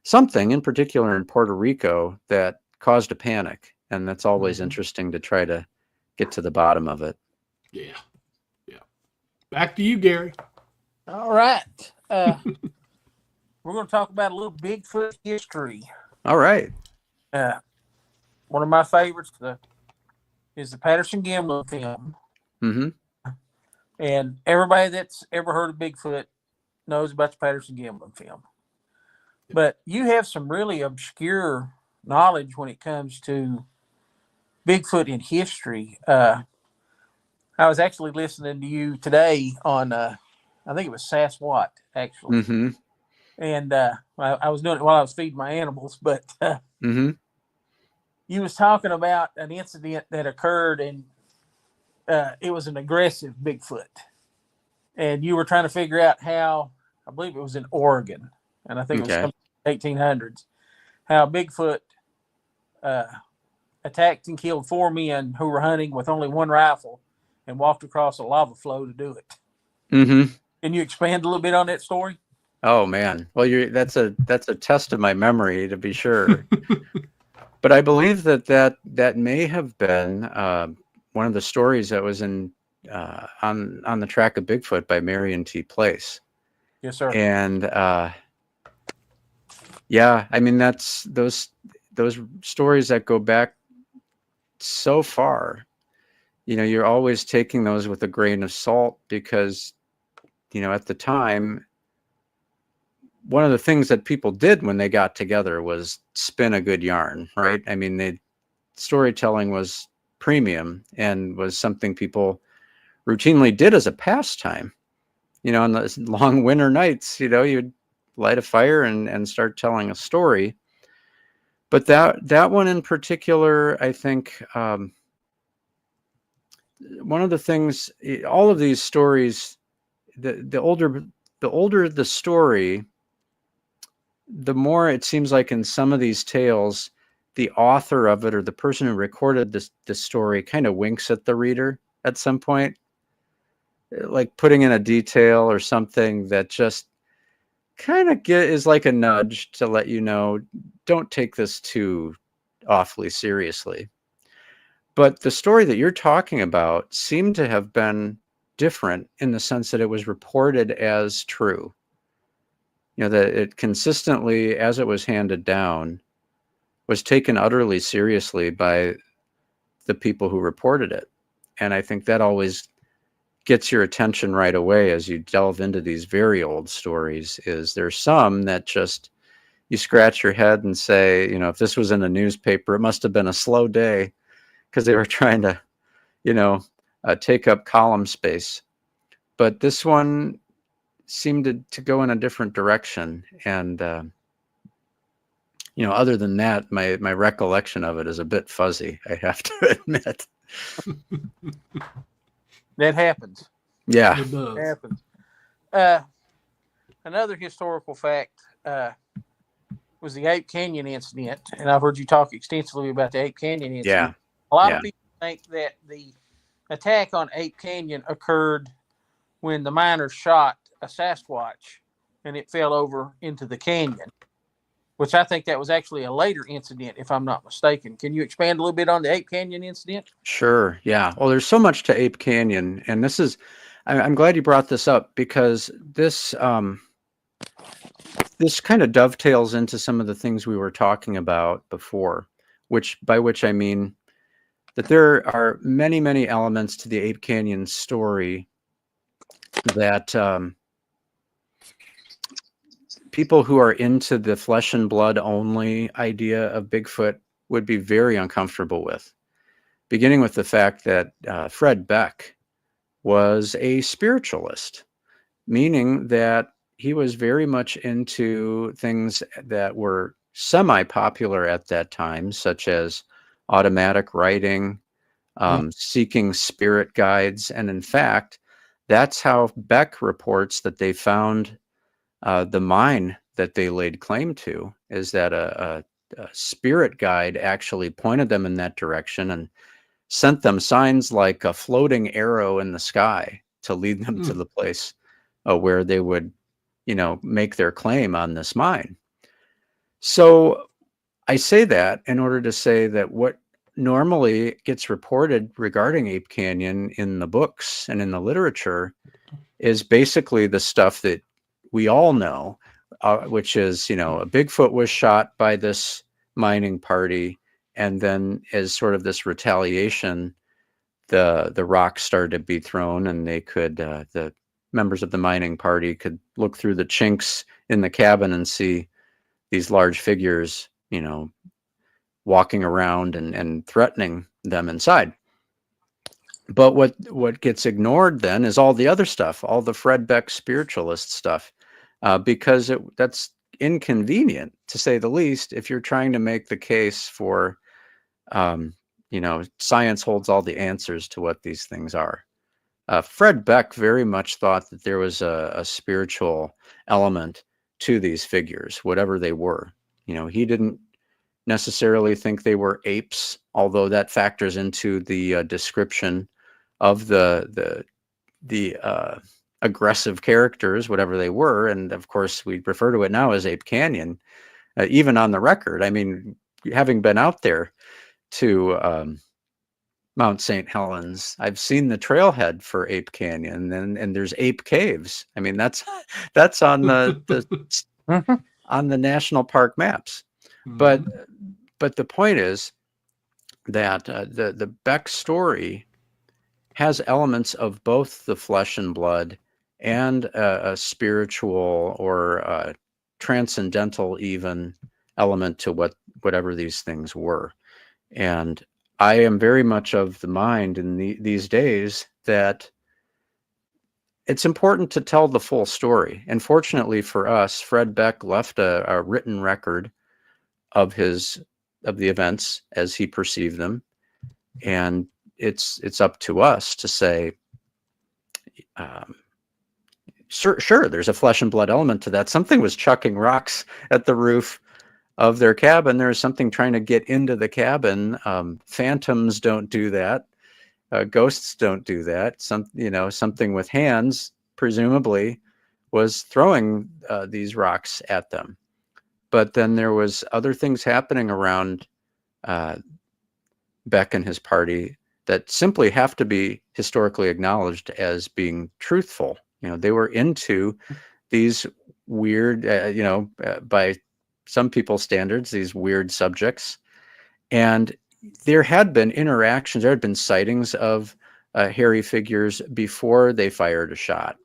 something in particular in Puerto Rico that caused a panic, and that's always interesting to try to get to the bottom of it. Yeah. Back to you, Gary. All right. We're going to talk about a little Bigfoot history. All right. One of my favorites is the Patterson-Gimlin film. Mm-hmm. And everybody that's ever heard of Bigfoot knows about the Patterson-Gimlin film. But you have some really obscure knowledge when it comes to Bigfoot in history. I was actually listening to you today on, I think it was SasWhat, actually. Mm-hmm. And I was doing it while I was feeding my animals, but you was talking about an incident that occurred, and it was an aggressive Bigfoot. And you were trying to figure out how, I believe it was in Oregon, and I think it was some 1800s, how Bigfoot attacked and killed 4 men who were hunting with only one rifle and walked across a lava flow to do it. Mm-hmm. Can you expand a little bit on that story? Oh man, well, that's a test of my memory, to be sure. But I believe that may have been one of the stories that was in on the Track of Bigfoot by Marion T. Place. Yes, sir. And I mean, that's those stories that go back so far. You're always taking those with a grain of salt, because at the time, one of the things that people did when they got together was spin a good yarn, right? I mean, storytelling was premium and was something people routinely did as a pastime. On those long winter nights, you'd light a fire and start telling a story. But that one in particular, I think, one of the things, all of these stories, the older the story, the more it seems like in some of these tales, the author of it, or the person who recorded this story, kind of winks at the reader at some point, like putting in a detail or something that just kind of is like a nudge to let you know, don't take this too awfully seriously. But the story that you're talking about seemed to have been different in the sense that it was reported as true. That it consistently, as it was handed down, was taken utterly seriously by the people who reported it. And I think that always gets your attention right away as you delve into these very old stories. Is there's some that just, you scratch your head and say, you know, if this was in a newspaper, it must have been a slow day because they were trying to, you know, take up column space. But this one seemed to go in a different direction. And, you know, other than that, my recollection of it is a bit fuzzy, I have to admit. That happens. Yeah. It does. It happens. Another historical fact was the Ape Canyon incident, and I've heard you talk extensively about the Ape Canyon incident. Yeah. A lot of people think that the attack on Ape Canyon occurred when the miners shot a Sasquatch and it fell over into the canyon, which I think that was actually a later incident, if I'm not mistaken. Can you expand a little bit on the Ape Canyon incident? Sure. Yeah. Well, there's so much to Ape Canyon, and this is, I'm glad you brought this up because this this kind of dovetails into some of the things we were talking about before, by which I mean that there are many, many elements to the Ape Canyon story that people who are into the flesh and blood only idea of Bigfoot would be very uncomfortable with, beginning with the fact that Fred Beck was a spiritualist, meaning that he was very much into things that were semi-popular at that time, such as automatic writing, seeking spirit guides. And in fact, that's how Beck reports that they found the mine that they laid claim to, is that a spirit guide actually pointed them in that direction and sent them signs like a floating arrow in the sky to lead them to the place where they would, you know, make their claim on this mine. So I say that in order to say that what normally gets reported regarding Ape Canyon in the books and in the literature is basically the stuff that we all know, which is, you know, a Bigfoot was shot by this mining party, and then as sort of this retaliation, the rocks started to be thrown, and they could, the members of the mining party could look through the chinks in the cabin and see these large figures, you know, walking around and threatening them inside. But what gets ignored then is all the other stuff, all the Fred Beck spiritualist stuff, because that's inconvenient, to say the least, if you're trying to make the case for, you know, science holds all the answers to what these things are. Fred Beck very much thought that there was a spiritual element to these figures, whatever they were. You know, he didn't necessarily think they were apes, although that factors into the description of the aggressive characters, whatever they were. And of course, we refer to it now as Ape Canyon, even on the record. I mean, having been out there to Mount St. Helens, I've seen the trailhead for Ape Canyon, and there's Ape Caves. I mean, that's on the on the national park maps. But the point is that the Beck story has elements of both the flesh and blood and a spiritual or a transcendental even element to whatever these things were. And I am very much of the mind in these days that it's important to tell the full story. And fortunately for us, Fred Beck left a written record of the events as he perceived them, and it's up to us to say, sure, there's a flesh and blood element to that. Something was chucking rocks at the roof of their cabin. There's something trying to get into the cabin. Phantoms don't do that. Ghosts don't do that. Something with hands presumably was throwing these rocks at them. But then there was other things happening around Beck and his party that simply have to be historically acknowledged as being truthful. You know, they were into these weird, by some people's standards, these weird subjects. And there had been interactions, there had been sightings of hairy figures before they fired a shot.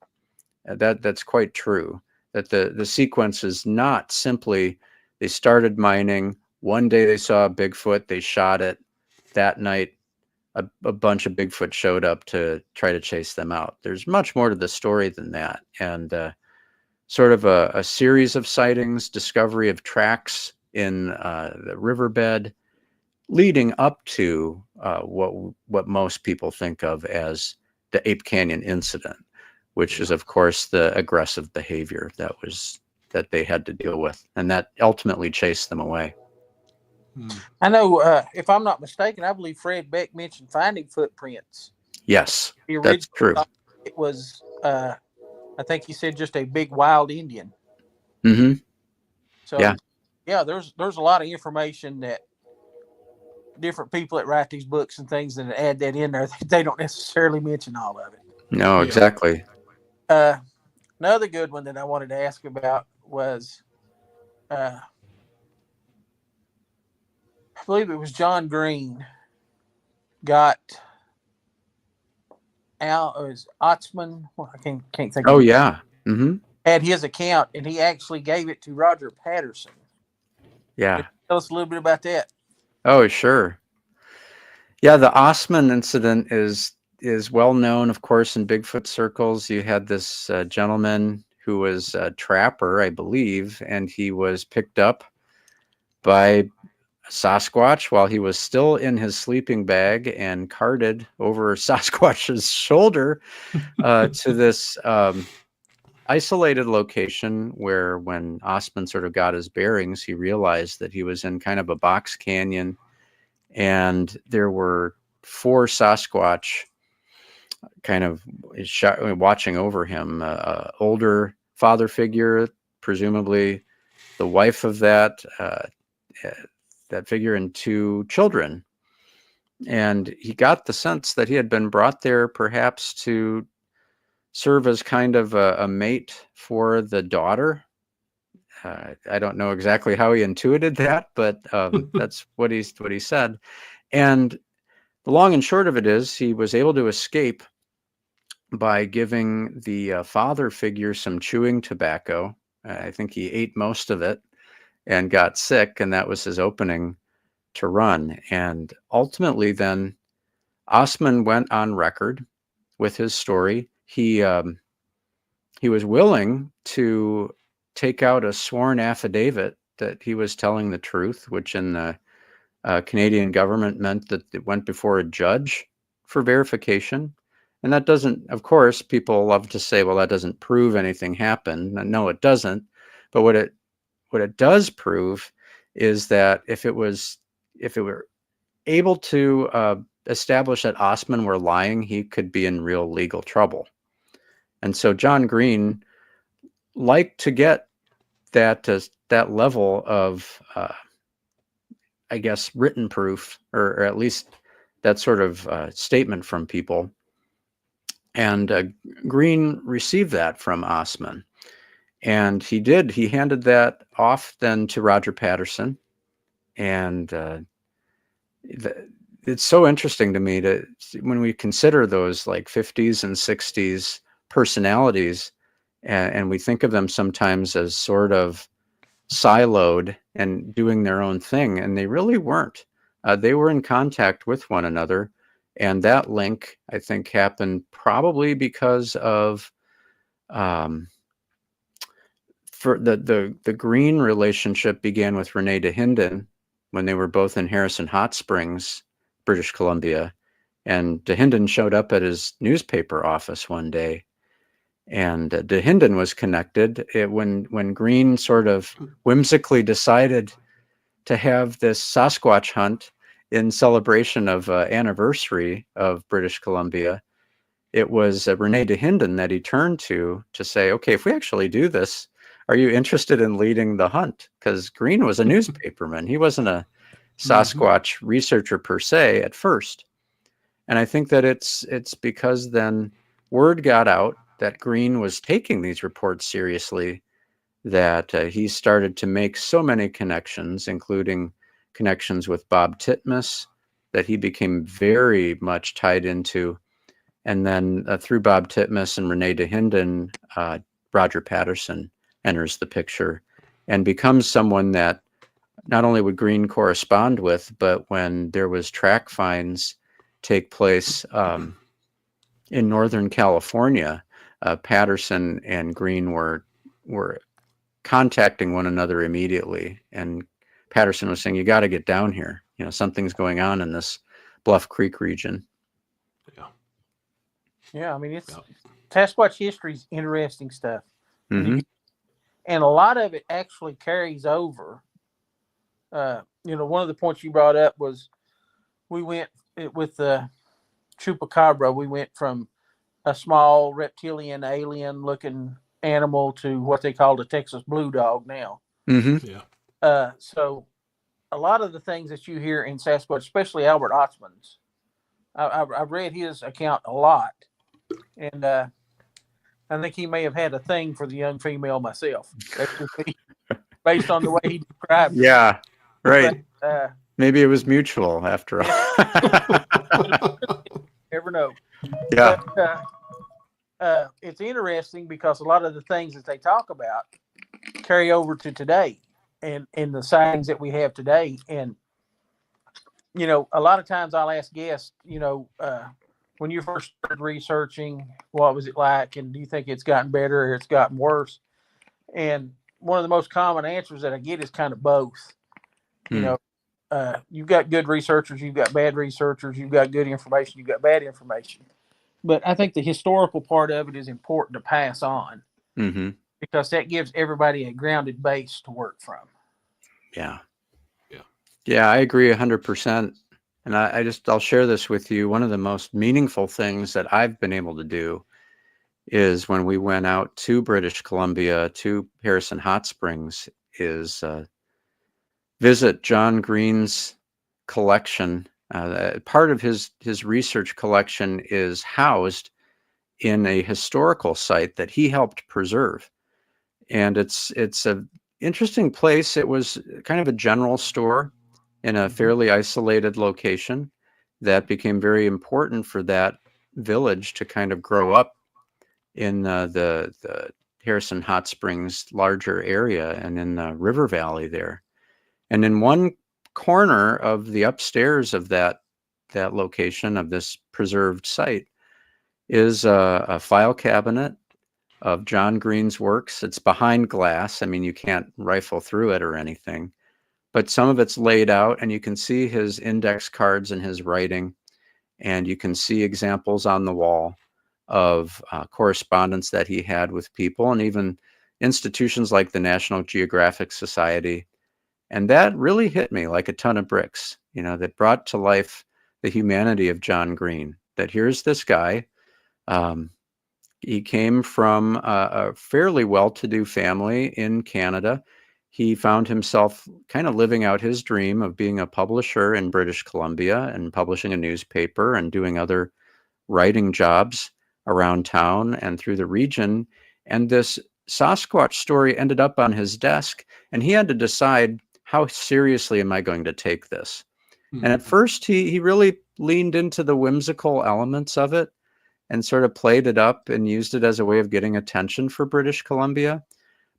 That's quite true. That the sequence is not simply they started mining, one day they saw a Bigfoot, they shot it. That night, a bunch of Bigfoot showed up to try to chase them out. There's much more to the story than that. And sort of a series of sightings, discovery of tracks in the riverbed, leading up to what most people think of as the Ape Canyon incident, which is, of course, the aggressive behavior that they had to deal with, and that ultimately chased them away. I know, if I'm not mistaken, I believe Fred Beck mentioned finding footprints. Yes, The that's true. It was, I think he said just a big wild Indian. Mm-hmm. So, yeah, there's a lot of information that different people that write these books and things that add that in there. They don't necessarily mention all of it. No, exactly. Another good one that I wanted to ask about was, I believe it was John Green got out. It was Otzman. I can't think. Oh, yeah. Mm-hmm. Had his account, and he actually gave it to Roger Patterson. Yeah. Tell us a little bit about that. Oh, sure. Yeah, the Osman incident is well known, of course, in Bigfoot circles. You had this gentleman who was a trapper, I believe, and he was picked up by Sasquatch while he was still in his sleeping bag and carted over Sasquatch's shoulder to this isolated location where, when Osman sort of got his bearings, he realized that he was in kind of a box canyon, and there were 4 Sasquatch kind of watching over him. Older father figure, presumably the wife of that figure, and 2 children. And he got the sense that he had been brought there perhaps to serve as kind of a mate for the daughter. I don't know exactly how he intuited that, but that's what he said. And the long and short of it is, he was able to escape by giving the father figure some chewing tobacco. I think he ate most of it and got sick, and that was his opening to run. And ultimately then, Osman went on record with his story. He was willing to take out a sworn affidavit that he was telling the truth, which in the Canadian government meant that it went before a judge for verification. And that doesn't, of course, people love to say, well, that doesn't prove anything happened. No, it doesn't. But what it does prove is that if it were able to establish that Osman were lying, he could be in real legal trouble. And so John Green liked to get that level of, I guess, written proof, or at least that sort of statement from people. And Green received that from Osman. And he handed that off then to Roger Patterson. And it's so interesting to me when we consider those like 50s and 60s personalities, and we think of them sometimes as sort of siloed and doing their own thing, and they really weren't. They were in contact with one another, and that link, I think, happened probably because of for the Green relationship began with Rene DeHinden when they were both in Harrison Hot Springs, British Columbia, and DeHinden showed up at his newspaper office one day. And DeHinden was connected when Green sort of whimsically decided to have this Sasquatch hunt in celebration of anniversary of British Columbia. It was Rene DeHinden that he turned to say, okay, if we actually do this, are you interested in leading the hunt? Because Green was a newspaperman. He wasn't a Sasquatch researcher per se at first. And I think that it's because then word got out that Green was taking these reports seriously, that he started to make so many connections, including connections with Bob Titmus, that he became very much tied into. And then through Bob Titmus and Renee DeHinden, Roger Patterson enters the picture and becomes someone that not only would Green correspond with, but when there was track finds take place in Northern California, Patterson and Green were contacting one another immediately. And Patterson was saying, "You got to get down here. You know, something's going on in this Bluff Creek region." Yeah. Yeah, I mean, it's Yeah. Sasquatch history is interesting stuff. Mm-hmm. And a lot of it actually carries over. You know, one of the points you brought up was we went with the chupacabra. We went from a small reptilian alien looking animal to what they call the Texas blue dog now. Mm-hmm. Yeah. So a lot of the things that you hear in Sasquatch, especially Albert Otzman's, I've read his account a lot. And I think he may have had a thing for the young female myself. That's just me, based on the way he described it. Yeah, right. But, maybe it was mutual after all. never know. Yeah. But, it's interesting because a lot of the things that they talk about carry over to today and the sightings that we have today. And, you know, a lot of times I'll ask guests, you know, when you first started researching, what was it like? And do you think it's gotten better or it's gotten worse? And one of the most common answers that I get is kind of both. You know, you've got good researchers, you've got bad researchers, you've got good information, you've got bad information. But I think the historical part of it is important to pass on because that gives everybody a grounded base to work from. Yeah. Yeah. Yeah, I agree 100%. And I'll share this with you. One of the most meaningful things that I've been able to do is when we went out to British Columbia, to Harrison Hot Springs, is visit John Green's collection. Part of his research collection is housed in a historical site that he helped preserve. And it's a interesting place. It was kind of a general store in a fairly isolated location that became very important for that village to kind of grow up in the Harrison Hot Springs larger area and in the river valley there. And in one corner of the upstairs of that location of this preserved site is a file cabinet of John Green's works. It's behind glass. I mean, you can't rifle through it or anything, but some of it's laid out and you can see his index cards and his writing, and you can see examples on the wall of correspondence that he had with people and even institutions like the National Geographic Society. And that really hit me like a ton of bricks, you know, that brought to life the humanity of John Green, that here's this guy. He came from a fairly well-to-do family in Canada. He found himself kind of living out his dream of being a publisher in British Columbia and publishing a newspaper and doing other writing jobs around town and through the region. And this Sasquatch story ended up on his desk, and he had to decide, how seriously am I going to take this? And at first, he really leaned into the whimsical elements of it and sort of played it up and used it as a way of getting attention for British Columbia.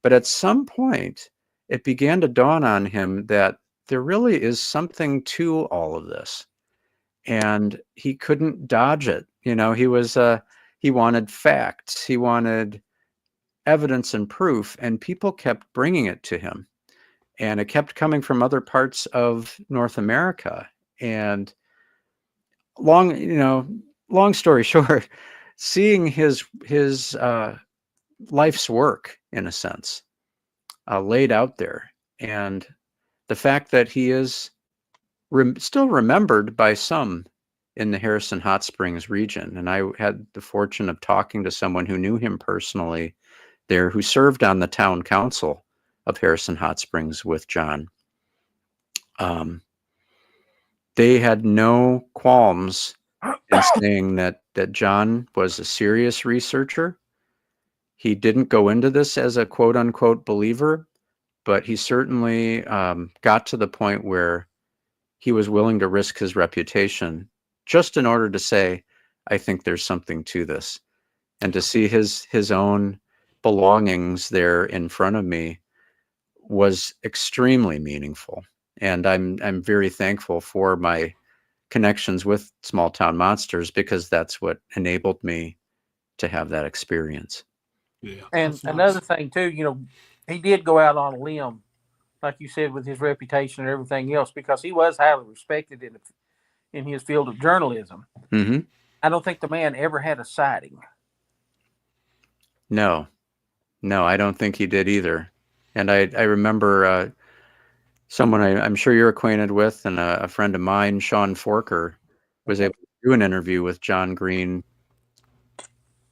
But at some point, it began to dawn on him that there really is something to all of this. And he couldn't dodge it. You know, he wanted facts. He wanted evidence and proof, and people kept bringing it to him. And it kept coming from other parts of North America. And long story short, seeing his life's work, in a sense, laid out there, and the fact that he is still remembered by some in the Harrison Hot Springs region. And I had the fortune of talking to someone who knew him personally there, who served on the town council of Harrison Hot Springs with John. They had no qualms in saying that John was a serious researcher. He didn't go into this as a quote unquote believer, but he certainly got to the point where he was willing to risk his reputation just in order to say, I think there's something to this. And to see his own belongings there in front of me was extremely meaningful. And I'm very thankful for my connections with small town monsters, because that's what enabled me to have that experience. Yeah. And That's nice. another thing too, he did go out on a limb, like you said, with his reputation and everything else, because he was highly respected in his field of journalism. Mm-hmm. I don't think the man ever had a sighting. No, I don't think he did either. And I remember someone I'm sure you're acquainted with, and a friend of mine, Sean Forker, was able to do an interview with John Green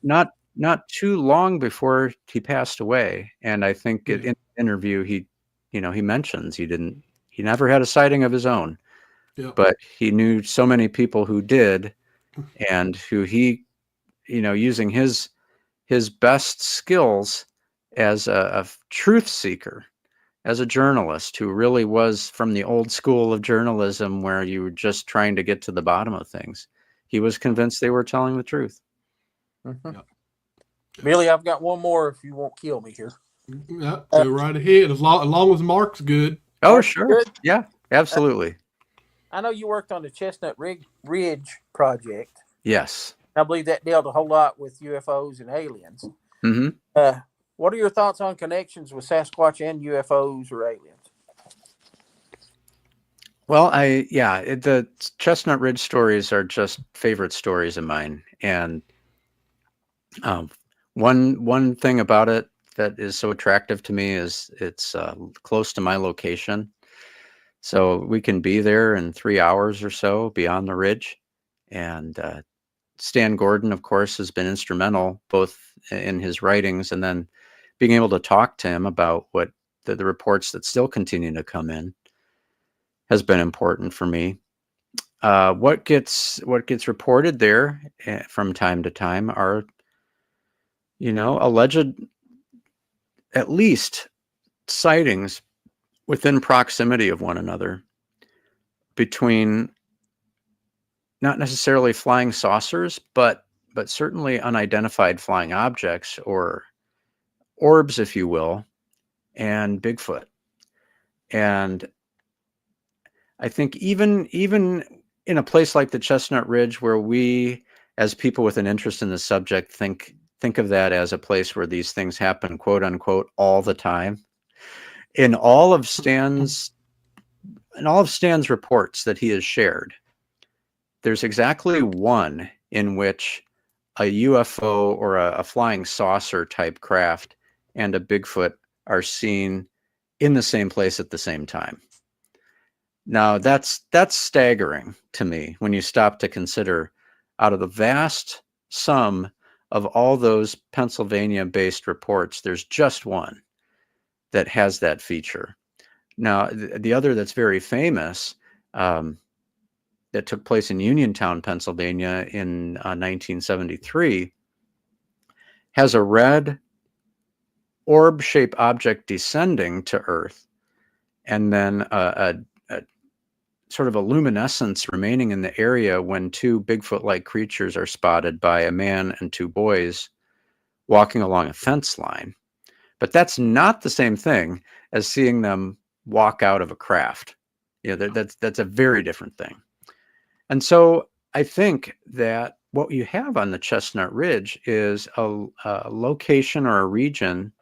not too long before he passed away. And I think in the interview he mentions he never had a sighting of his own, but he knew so many people who did, and who he, using his best skills as a truth seeker, as a journalist who really was from the old school of journalism where you were just trying to get to the bottom of things. He was convinced they were telling the truth. Mm-hmm. Yep. Billy, I've got one more if you won't kill me here. Yeah, go right ahead. As long as Mark's good. Oh, Mark's sure. good? Yeah, absolutely. I know you worked on the Chestnut Ridge project. Yes. I believe that dealt a whole lot with UFOs and aliens. Mm-hmm. What are your thoughts on connections with Sasquatch and UFOs or aliens? Well, the Chestnut Ridge stories are just favorite stories of mine. And one thing about it that is so attractive to me is it's close to my location. So we can be there in 3 hours or so beyond the ridge. And Stan Gordon, of course, has been instrumental both in his writings and then being able to talk to him about what the reports that still continue to come in has been important for me. What gets reported there from time to time are, alleged, at least, sightings within proximity of one another between not necessarily flying saucers, but certainly unidentified flying objects, or orbs, if you will, and Bigfoot. And I think even in a place like the Chestnut Ridge, where we, as people with an interest in the subject, think of that as a place where these things happen, quote unquote, all the time. In all of Stan's reports that he has shared, there's exactly one in which a UFO or a flying saucer type craft and a Bigfoot are seen in the same place at the same time. Now that's staggering to me when you stop to consider, out of the vast sum of all those Pennsylvania-based reports, there's just one that has that feature. Now, the other that's very famous, that took place in Uniontown, Pennsylvania in 1973, has a red orb-shaped object descending to Earth, and then a sort of a luminescence remaining in the area when two Bigfoot-like creatures are spotted by a man and two boys walking along a fence line. But that's not the same thing as seeing them walk out of a craft. That's a very different thing. And so I think that what you have on the Chestnut Ridge is a location or a region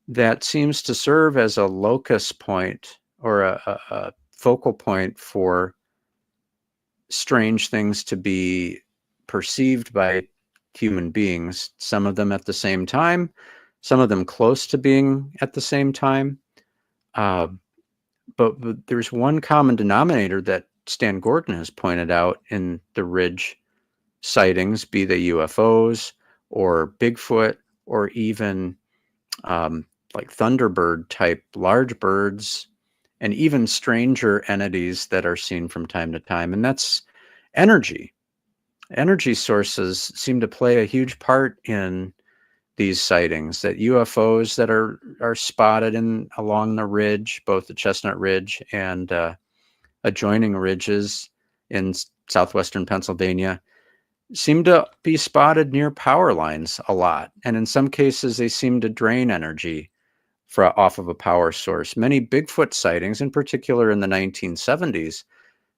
that seems to serve as a locus point, or a focal point for strange things to be perceived by human beings, some of them at the same time, some of them close to being at the same time. But there's one common denominator that Stan Gordon has pointed out in the Ridge sightings, be they UFOs or Bigfoot, or even like Thunderbird type large birds, and even stranger entities that are seen from time to time. And that's energy. Energy sources seem to play a huge part in these sightings, that UFOs that are spotted along the ridge, both the Chestnut Ridge and adjoining ridges in southwestern Pennsylvania, seem to be spotted near power lines a lot. And in some cases, they seem to drain energy off of a power source. Many Bigfoot sightings, in particular in the 1970s,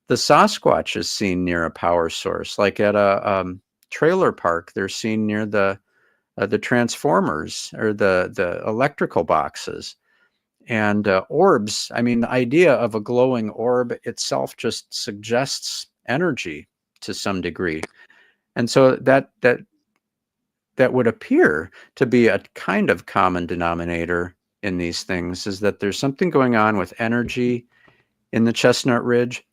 the Sasquatch is seen near a power source, like at a trailer park. They're seen near the transformers or the electrical boxes. And orbs, I mean, the idea of a glowing orb itself just suggests energy to some degree. And so that would appear to be a kind of common denominator in these things, is that there's something going on with energy in the Chestnut Ridge.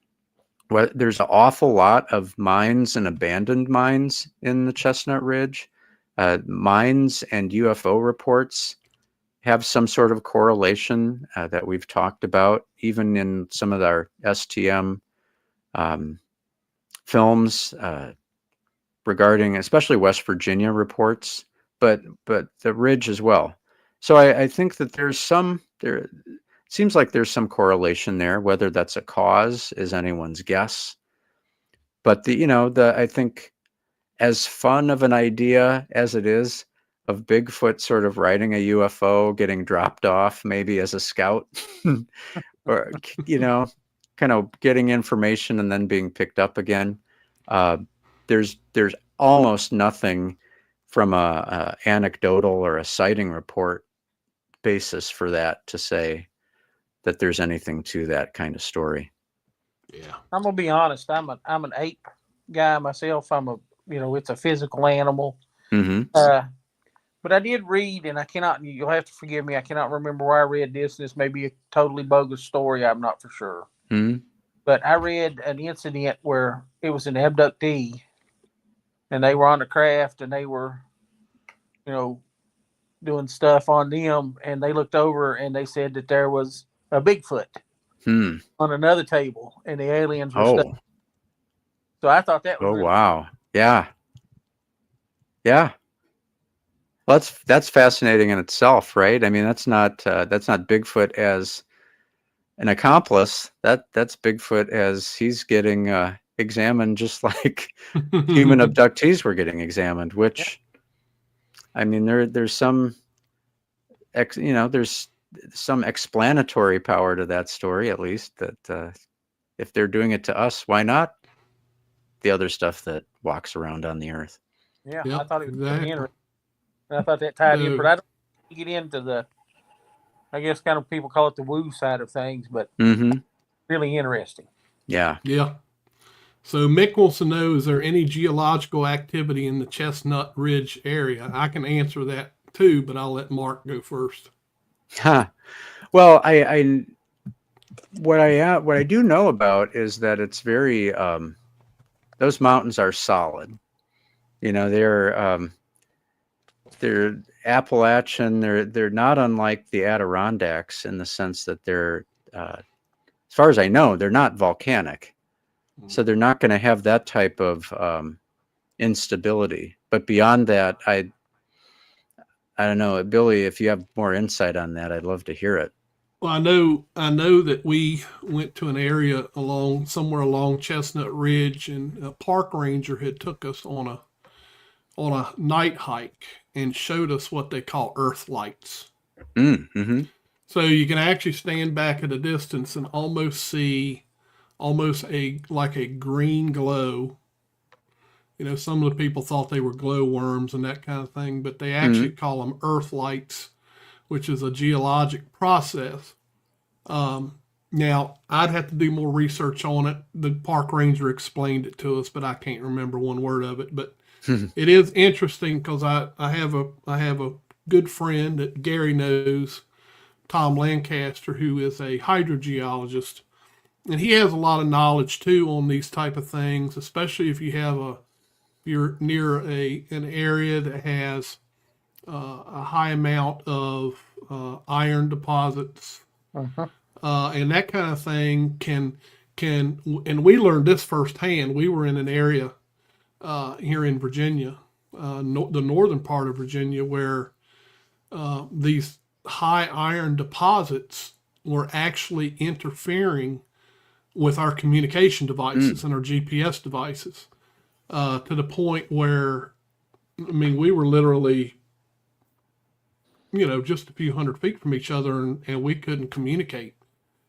Well, there's an awful lot of mines and abandoned mines in the Chestnut Ridge. Mines and UFO reports have some sort of correlation that we've talked about, even in some of our STM films regarding especially West Virginia reports, but the ridge as well. So I think that it seems like there's some correlation there. Whether that's a cause is anyone's guess. But I think, as fun of an idea as it is of Bigfoot sort of riding a UFO, getting dropped off maybe as a scout, or kind of getting information and then being picked up again, there's almost nothing from a anecdotal or a sighting report basis for that to say that there's anything to that kind of story. Yeah, I'm gonna be honest. I'm an ape guy myself. It's a physical animal. Mm-hmm. But I did read, and you'll have to forgive me, I cannot remember where I read this. This may be a totally bogus story. I'm not for sure. Mm-hmm. But I read an incident where it was an abductee, and they were on a craft, and they were, doing stuff on them, and they looked over, and they said that there was a Bigfoot on another table, and the aliens were stuck. So I thought that was really wow. Yeah. Well, that's fascinating in itself, right? I mean, that's not Bigfoot as an accomplice. That's Bigfoot as he's getting examined, just like human abductees were getting examined. Which, I mean, there's some there's some explanatory power to that story, at least, that if they're doing it to us, why not the other stuff that walks around on the earth? Yeah, Yep, I thought it was exactly. pretty interesting. And I thought that tied in, No. but I don't get into the, I guess kind of people call it the woo side of things, but really interesting. Yeah. Yeah. So Mick wants to know, is there any geological activity in the Chestnut Ridge area? I can answer that too, but I'll let Mark go first. Well, what I do know about is that it's very those mountains are solid. They're Appalachian. They're not unlike the Adirondacks in the sense that they're, as far as I know, they're not volcanic. So they're not going to have that type of instability. But beyond that, I don't know, Billy, if you have more insight on that, I'd love to hear it. Well, I know that we went to an area somewhere along Chestnut Ridge, and a park ranger had took us on a night hike and showed us what they call earth lights. Mm-hmm. So you can actually stand back at a distance and almost see like a green glow. Some of the people thought they were glowworms and that kind of thing, but they actually call them earth lights, which is a geologic process. Now, I'd have to do more research on it. The park ranger explained it to us, but I can't remember one word of it. But it is interesting because I have a good friend that Gary knows, Tom Lancaster, who is a hydrogeologist, and he has a lot of knowledge too on these type of things, especially if you're near an area that has a high amount of iron deposits, and that kind of thing can. And we learned this firsthand. We were in an area here in Virginia, the northern part of Virginia, where these high iron deposits were actually interfering with our communication devices and our GPS devices, to the point where, I mean, we were literally, just a few hundred feet from each other, and we couldn't communicate.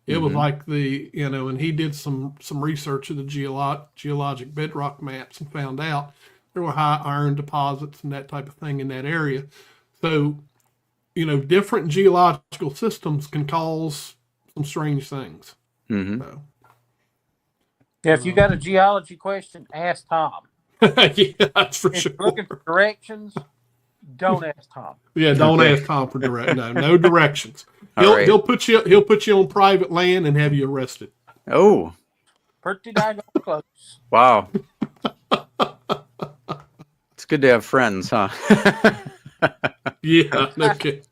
It was like and he did some research of the geologic bedrock maps and found out there were high iron deposits and that type of thing in that area. So, different geological systems can cause some strange things. So. Yeah, if you got a geology question, ask Tom. Yeah, that's for If sure. you're looking for directions, don't ask Tom. Yeah, don't ask Tom for no directions. Right. He'll put you on private land and have you arrested. Oh, Pretty daggone close. wow. It's good to have friends, huh? Yeah, no kidding.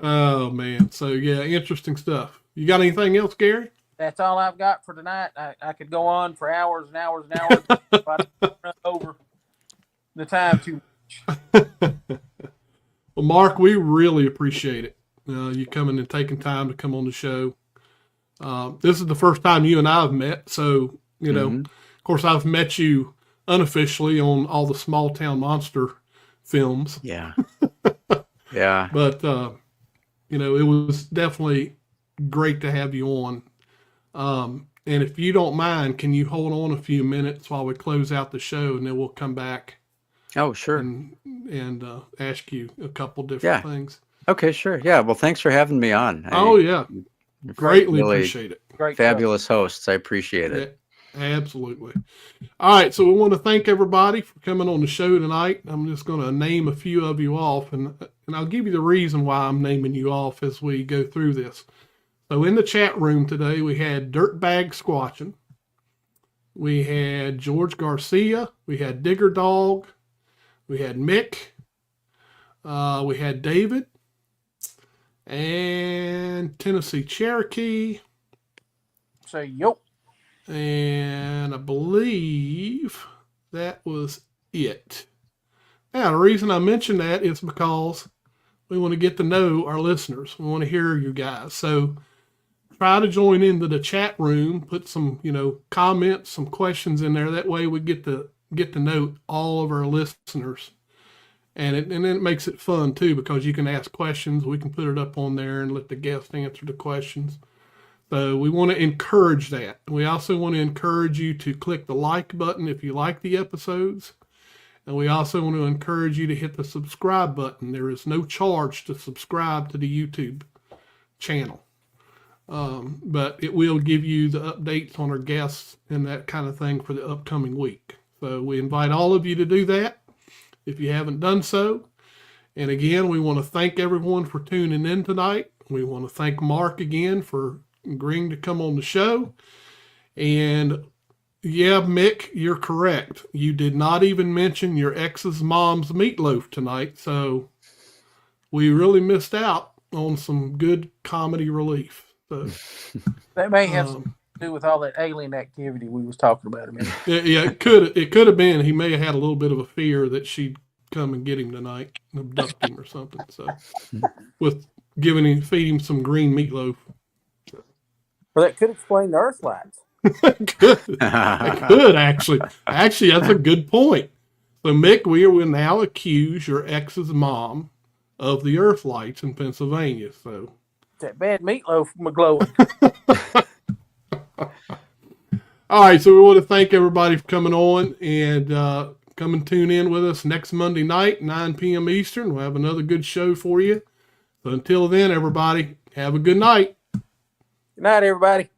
Oh man, so yeah, interesting stuff. You got anything else, Gary? That's all I've got for tonight. I could go on for hours and hours and hours if I run over the time too much. Well, Mark, we really appreciate it. You coming and taking time to come on the show. This is the first time you and I have met, so of course, I've met you unofficially on all the small town monster films. Yeah. Yeah. But it was definitely great to have you on. And if you don't mind, can you hold on a few minutes while we close out the show, and then we'll come back Oh, sure. and ask you a couple different things. Okay, sure. Yeah. Well, thanks for having me on. Yeah. Greatly really appreciate it. Great Fabulous hosts. I appreciate it. Yeah, absolutely. All right. So we want to thank everybody for coming on the show tonight. I'm just going to name a few of you off, and I'll give you the reason why I'm naming you off as we go through this. So in the chat room today, we had Dirtbag Squatching. We had George Garcia. We had Digger Dog. We had Mick. We had David. And Tennessee Cherokee. Say yo. And I believe that was it. Now, the reason I mention that is because we want to get to know our listeners. We want to hear you guys. So try to join into the chat room, put some, comments, some questions in there. That way we get to know all of our listeners. And it makes it fun too, because you can ask questions. We can put it up on there and let the guest answer the questions. So we want to encourage that. We also want to encourage you to click the like button if you like the episodes. And we also want to encourage you to hit the subscribe button. There is no charge to subscribe to the YouTube channel. But it will give you the updates on our guests and that kind of thing for the upcoming week. So we invite all of you to do that if you haven't done so. And again, we want to thank everyone for tuning in tonight. We want to thank Mark again for agreeing to come on the show. And yeah, Mick, you're correct. You did not even mention your ex's mom's meatloaf tonight. So we really missed out on some good comedy relief. So That may have something to do with all that alien activity we was talking about a minute. yeah, it could have been. He may have had a little bit of a fear that she'd come and get him tonight and abduct him or something. So with feeding him some green meatloaf. Well, that could explain the Earth lights. It could actually. Actually, that's a good point. So Mick, we will now accuse your ex's mom of the Earth lights in Pennsylvania. So That bad meatloaf glowing. all right, so we want to thank everybody for coming on, and come and tune in with us next Monday night, 9 p.m. Eastern. We'll have another good show for you. So until then, everybody, have a good night. Good night, everybody.